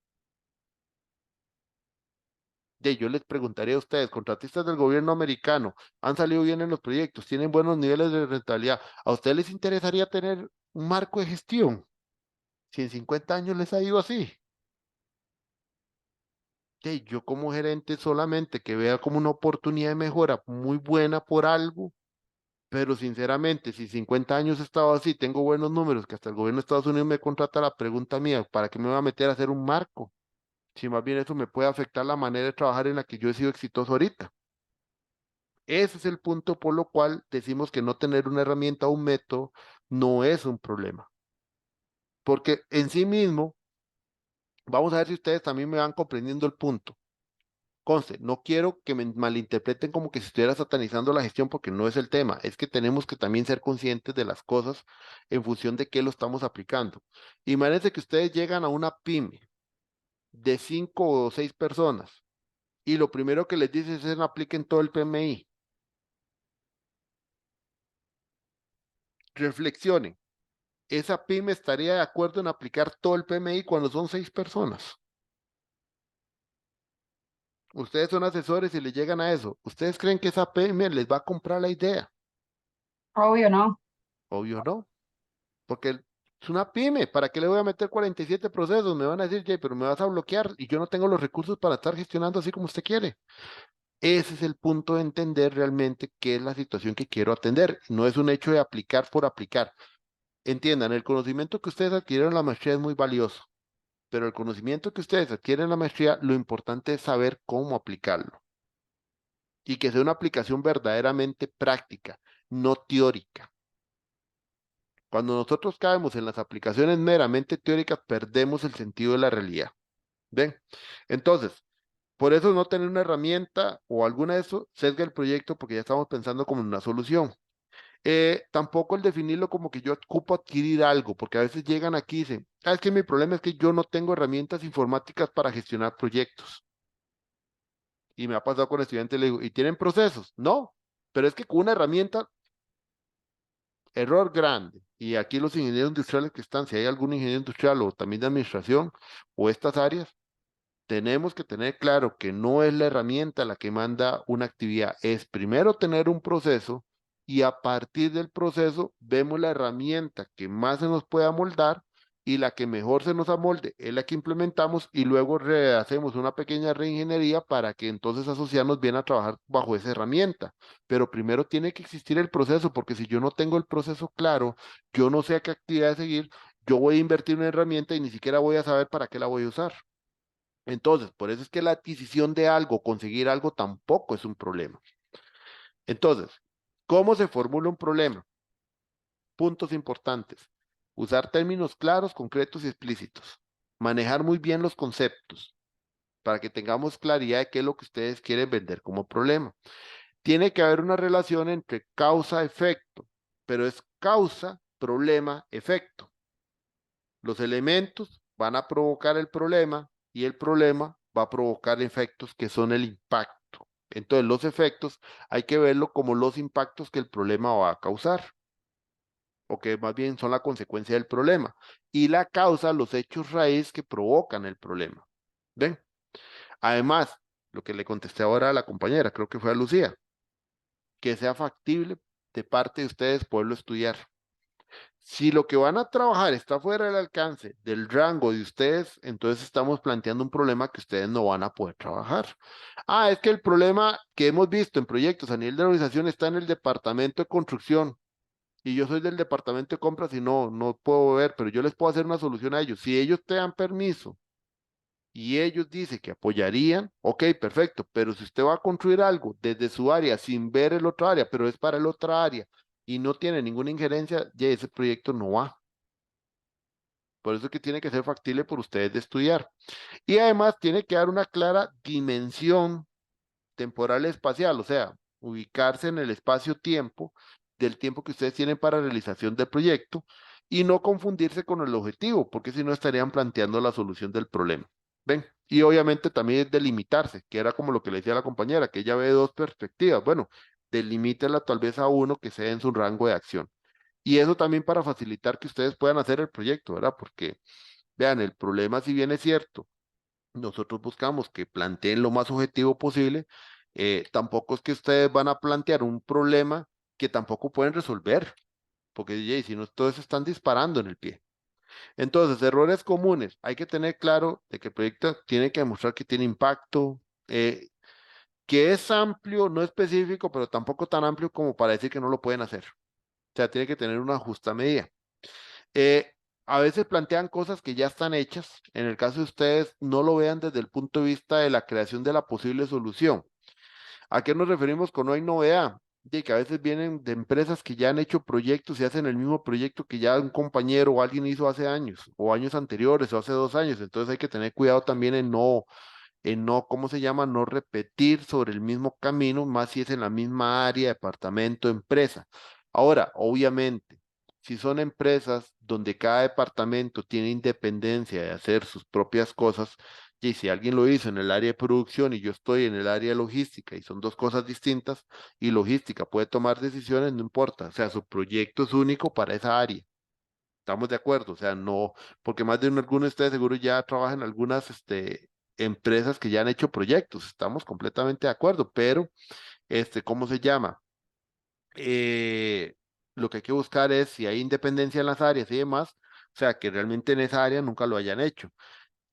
De yo les preguntaría a ustedes, contratistas del gobierno americano, han salido bien en los proyectos, tienen buenos niveles de rentabilidad. ¿A ustedes les interesaría tener un marco de gestión? Si en 50 años les ha ido así. Yo como gerente solamente que vea como una oportunidad de mejora muy buena por algo, pero sinceramente, si 50 años he estado así, tengo buenos números, que hasta el gobierno de Estados Unidos me contrata, la pregunta mía, ¿para qué me voy a meter a hacer un marco? Si más bien eso me puede afectar la manera de trabajar en la que yo he sido exitoso ahorita. Ese es el punto por lo cual decimos que no tener una herramienta o un método no es un problema. Porque en sí mismo, vamos a ver si ustedes también me van comprendiendo el punto. Conste, no quiero que me malinterpreten como que si estuviera satanizando la gestión porque no es el tema, es que tenemos que también ser conscientes de las cosas en función de qué lo estamos aplicando. Imagínense que ustedes llegan a una pyme de 5 o 6 personas y lo primero que les dices es no apliquen todo el PMI. Reflexionen, ¿esa pyme estaría de acuerdo en aplicar todo el PMI cuando son 6 personas? Ustedes son asesores y le llegan a eso. ¿Ustedes creen que esa pyme les va a comprar la idea? Obvio, no. Obvio no. Porque es una pyme, ¿para qué le voy a meter 47 procesos? Me van a decir, Jay, pero me vas a bloquear y yo no tengo los recursos para estar gestionando así como usted quiere. Ese es el punto de entender realmente qué es la situación que quiero atender. No es un hecho de aplicar por aplicar. Entiendan, el conocimiento que ustedes adquirieron en la maestría es muy valioso, pero el conocimiento que ustedes adquieren en la maestría, lo importante es saber cómo aplicarlo y que sea una aplicación verdaderamente práctica, no teórica. Cuando nosotros caemos en las aplicaciones meramente teóricas, perdemos el sentido de la realidad. ¿Ven? Entonces, por eso no tener una herramienta o alguna de eso sesga el proyecto porque ya estamos pensando como en una solución. Tampoco el definirlo como que yo ocupo adquirir algo, porque a veces llegan aquí y dicen, es que mi problema es que yo no tengo herramientas informáticas para gestionar proyectos. Y me ha pasado con estudiantes, le digo, ¿y tienen procesos? No, pero es que con una herramienta error grande. Y aquí los ingenieros industriales que están, si hay algún ingeniero industrial o también de administración o estas áreas, tenemos que tener claro que no es la herramienta la que manda una actividad, es primero tener un proceso y a partir del proceso vemos la herramienta que más se nos pueda moldar y la que mejor se nos amolde es la que implementamos y luego hacemos una pequeña reingeniería para que entonces asociarnos bien a trabajar bajo esa herramienta. Pero primero tiene que existir el proceso, porque si yo no tengo el proceso claro, yo no sé a qué actividad seguir, yo voy a invertir una herramienta y ni siquiera voy a saber para qué la voy a usar. Entonces, por eso es que la adquisición de algo, conseguir algo tampoco es un problema. Entonces, ¿cómo se formula un problema? Puntos importantes. Usar términos claros, concretos y explícitos. Manejar muy bien los conceptos para que tengamos claridad de qué es lo que ustedes quieren vender como problema. Tiene que haber una relación entre causa-efecto, pero es causa, problema, efecto. Los elementos van a provocar el problema y el problema va a provocar efectos que son el impacto. Entonces, los efectos hay que verlo como los impactos que el problema va a causar, o que más bien son la consecuencia del problema. Y la causa, los hechos raíz que provocan el problema. ¿Ven? Además, lo que le contesté ahora a la compañera, creo que fue a Lucía, que sea factible de parte de ustedes poderlo estudiar. Si lo que van a trabajar está fuera del alcance del rango de ustedes, entonces estamos planteando un problema que ustedes no van a poder trabajar. Ah, es que el problema que hemos visto en proyectos a nivel de organización está en el departamento de construcción y yo soy del departamento de compras y no puedo ver, pero yo les puedo hacer una solución a ellos. Si ellos te dan permiso y ellos dicen que apoyarían, ok, perfecto, pero si usted va a construir algo desde su área sin ver el otro área, pero es para el otra área, y no tiene ninguna injerencia, ya ese proyecto no va. Por eso es que tiene que ser factible por ustedes de estudiar. Y además tiene que dar una clara dimensión temporal y espacial, o sea, ubicarse en el espacio-tiempo del tiempo que ustedes tienen para realización del proyecto y no confundirse con el objetivo, porque si no estarían planteando la solución del problema. ¿Ven? Y obviamente también es delimitarse, que era como lo que le decía a la compañera, que ella ve dos perspectivas. Bueno, delimítela tal vez a uno que sea en su rango de acción. Y eso también para facilitar que ustedes puedan hacer el proyecto, ¿verdad? Porque, vean, el problema, si bien es cierto, nosotros buscamos que planteen lo más objetivo posible, tampoco es que ustedes van a plantear un problema que tampoco pueden resolver, porque DJ, si no, todos están disparando en el pie. Entonces, errores comunes, hay que tener claro de que el proyecto tiene que demostrar que tiene impacto, que es amplio, no específico, pero tampoco tan amplio como para decir que no lo pueden hacer. O sea, tiene que tener una justa medida. Eh, a veces plantean cosas que ya están hechas. En el caso de ustedes, no lo vean desde el punto de vista de la creación de la posible solución. ¿A qué nos referimos con no hay novedad? De que a veces vienen de empresas que ya han hecho proyectos y hacen el mismo proyecto que ya un compañero o alguien hizo hace años, o años anteriores, o hace 2 años. Entonces hay que tener cuidado también en no, ¿cómo se llama? No repetir sobre el mismo camino, más si es en la misma área, departamento, empresa. Ahora, obviamente, si son empresas donde cada departamento tiene independencia de hacer sus propias cosas, y si alguien lo hizo en el área de producción y yo estoy en el área de logística y son dos cosas distintas, y logística puede tomar decisiones, no importa, o sea, su proyecto es único para esa área. Estamos de acuerdo, o sea, no, porque más de alguno de ustedes seguro ya trabaja en algunas empresas que ya han hecho proyectos, estamos completamente de acuerdo, pero, ¿cómo se llama? Lo que hay que buscar es si hay independencia en las áreas y demás, o sea, que realmente en esa área nunca lo hayan hecho.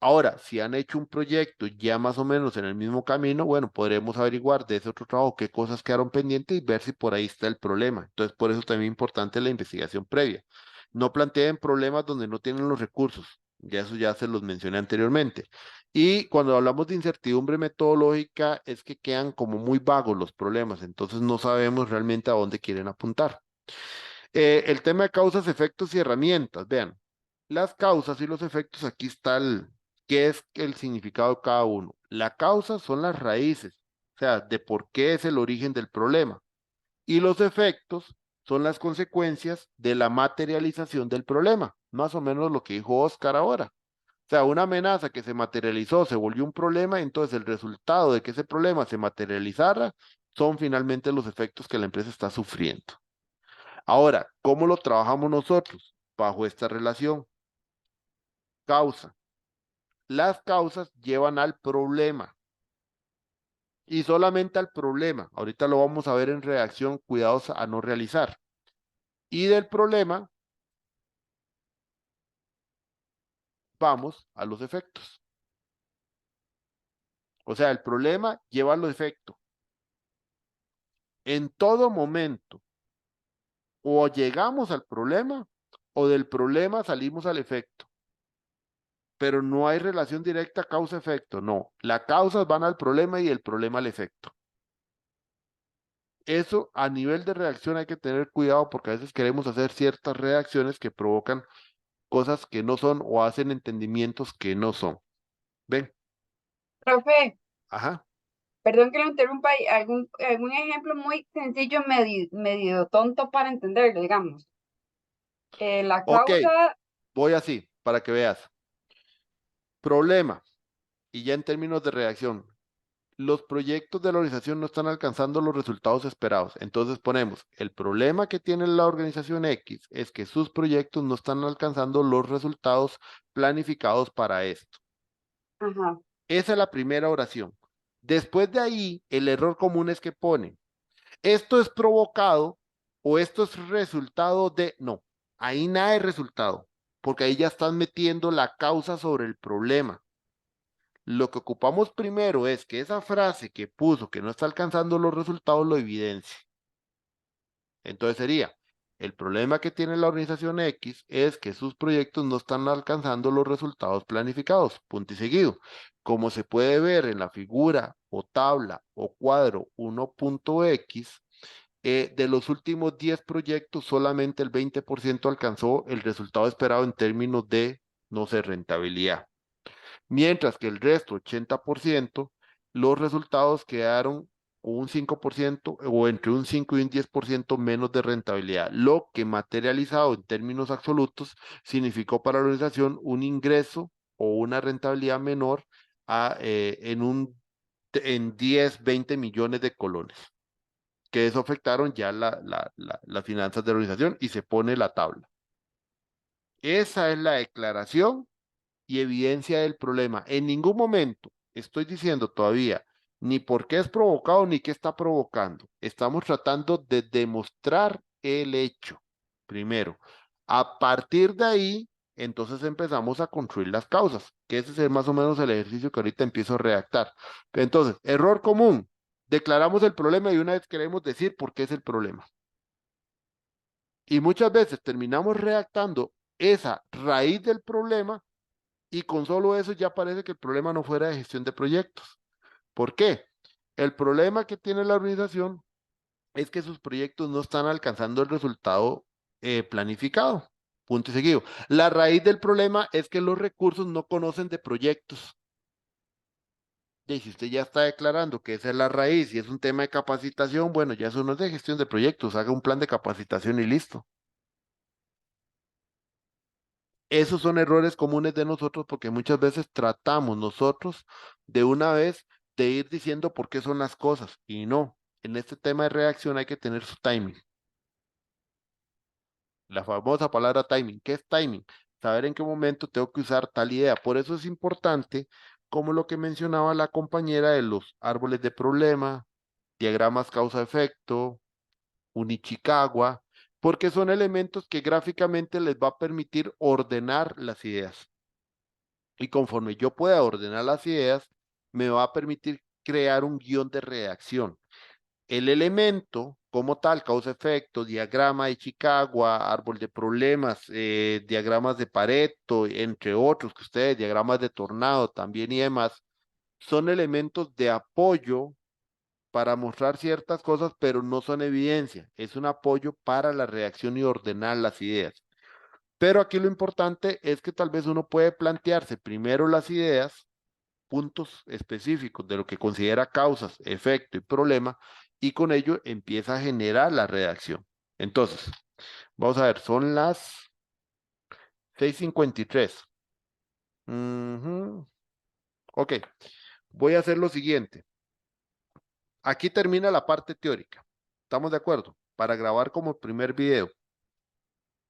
Ahora, si han hecho un proyecto ya más o menos en el mismo camino, bueno, podremos averiguar de ese otro trabajo qué cosas quedaron pendientes y ver si por ahí está el problema. Entonces, por eso también es importante la investigación previa. No planteen problemas donde no tienen los recursos. Ya eso ya se los mencioné anteriormente. Y cuando hablamos de incertidumbre metodológica, es que quedan como muy vagos los problemas, entonces no sabemos realmente a dónde quieren apuntar. El tema de causas, efectos y herramientas. Vean, las causas y los efectos, aquí está qué es el significado de cada uno. La causa son las raíces, o sea, de por qué es el origen del problema. Y los efectos son las consecuencias de la materialización del problema, más o menos lo que dijo Oscar ahora. O sea, una amenaza que se materializó se volvió un problema, entonces el resultado de que ese problema se materializara son finalmente los efectos que la empresa está sufriendo. Ahora, ¿cómo lo trabajamos nosotros? Bajo esta relación. Causa. Las causas llevan al problema y solamente al problema. Ahorita lo vamos a ver en reacción, cuidados a no realizar. Y del problema vamos a los efectos. O sea, el problema lleva al efecto. En todo momento, o llegamos al problema o del problema salimos al efecto. Pero no hay relación directa causa-efecto, no. Las causas van al problema y el problema al efecto. Eso a nivel de reacción hay que tener cuidado porque a veces queremos hacer ciertas reacciones que provocan cosas que no son o hacen entendimientos que no son. ¿Ven? Profe, Ajá. perdón que lo interrumpa, ¿hay algún ejemplo muy sencillo, medio tonto para entenderlo, digamos? La Ok, causa, voy así para que veas. Problema. Y ya en términos de reacción, los proyectos de la organización no están alcanzando los resultados esperados. Entonces ponemos, el problema que tiene la organización X es que sus proyectos no están alcanzando los resultados planificados para esto. ajá, Esa es la primera oración. Después de ahí, el error común es que ponen, esto es provocado o esto es resultado de... No, ahí nada de resultado, porque ahí ya están metiendo la causa sobre el problema. Lo que ocupamos primero es que esa frase que puso que no está alcanzando los resultados lo evidencie. Entonces sería, el problema que tiene la organización X es que sus proyectos no están alcanzando los resultados planificados. Punto y seguido. Como se puede ver en la figura o tabla o cuadro 1.x, De los últimos 10 proyectos, solamente el 20% alcanzó el resultado esperado en términos de, no sé, rentabilidad. Mientras que el resto, 80%, los resultados quedaron con un 5% o entre un 5 y un 10% menos de rentabilidad, lo que materializado en términos absolutos significó para la organización un ingreso o una rentabilidad menor en 10, 20 millones de colones, que eso afectaron ya las finanzas de la organización y se pone la tabla. Esa es la declaración y evidencia del problema. En ningún momento estoy diciendo todavía ni por qué es provocado ni qué está provocando. Estamos tratando de demostrar el hecho, primero. A partir de ahí, entonces empezamos a construir las causas, que ese es más o menos el ejercicio que ahorita empiezo a redactar. Entonces, error común. Declaramos el problema y una vez queremos decir por qué es el problema. Y muchas veces terminamos redactando esa raíz del problema y con solo eso ya parece que el problema no fuera de gestión de proyectos. ¿Por qué? El problema que tiene la organización es que sus proyectos no están alcanzando el resultado planificado. Punto y seguido. La raíz del problema es que los recursos no conocen de proyectos. Y si usted ya está declarando que esa es la raíz y es un tema de capacitación, bueno, ya eso no es de gestión de proyectos, haga un plan de capacitación y listo. Esos son errores comunes de nosotros porque muchas veces tratamos nosotros de una vez de ir diciendo por qué son las cosas y no. En este tema de reacción hay que tener su timing. La famosa palabra timing. ¿Qué es timing? Saber en qué momento tengo que usar tal idea. Por eso es importante, como lo que mencionaba la compañera de los árboles de problema, diagramas causa-efecto, Unichikawa, porque son elementos que gráficamente les va a permitir ordenar las ideas. Y conforme yo pueda ordenar las ideas, me va a permitir crear un guión de redacción. El elemento como tal, causa-efecto, diagrama de Chicago, árbol de problemas, diagramas de Pareto, entre otros que ustedes, diagramas de tornado también y demás, son elementos de apoyo para mostrar ciertas cosas, pero no son evidencia. Es un apoyo para la redacción y ordenar las ideas. Pero aquí lo importante es que tal vez uno puede plantearse primero las ideas, puntos específicos de lo que considera causas, efecto y problema, y con ello empieza a generar la redacción. Entonces, vamos a ver, son las 6:53. Ok, voy a hacer lo siguiente. Aquí termina la parte teórica. ¿Estamos de acuerdo? Para grabar como primer video.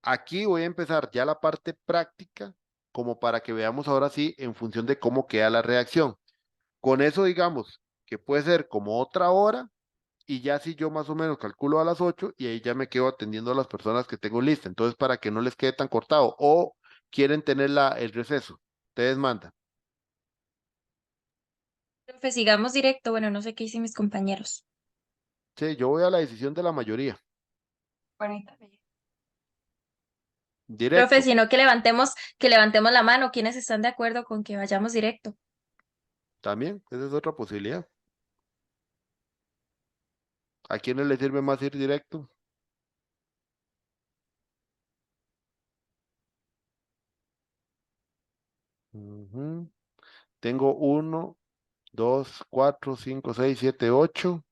Aquí voy a empezar ya la parte práctica, como para que veamos ahora sí en función de cómo queda la reacción. Con eso digamos que puede ser como otra hora y ya si yo más o menos calculo a las 8 y ahí ya me quedo atendiendo a las personas que tengo lista. Entonces para que no les quede tan cortado o quieren tener el receso, ustedes mandan. Profe, sigamos directo. Bueno, no sé qué dicen mis compañeros. Sí, yo voy a la decisión de la mayoría. Bueno, ahí también. Profe, Directo, sino que levantemos la mano, quienes están de acuerdo con que vayamos directo. también, esa es otra posibilidad. ¿A quiénes les sirve más ir directo? Tengo 1, 2, 4, 5, 6, 7, 8.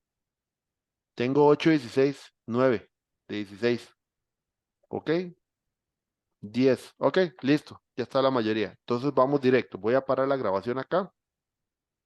Tengo 8, 16, 9 de 16. ¿Ok? 10. Ok, listo. Ya está la mayoría. Entonces vamos directo. Voy a parar la grabación acá.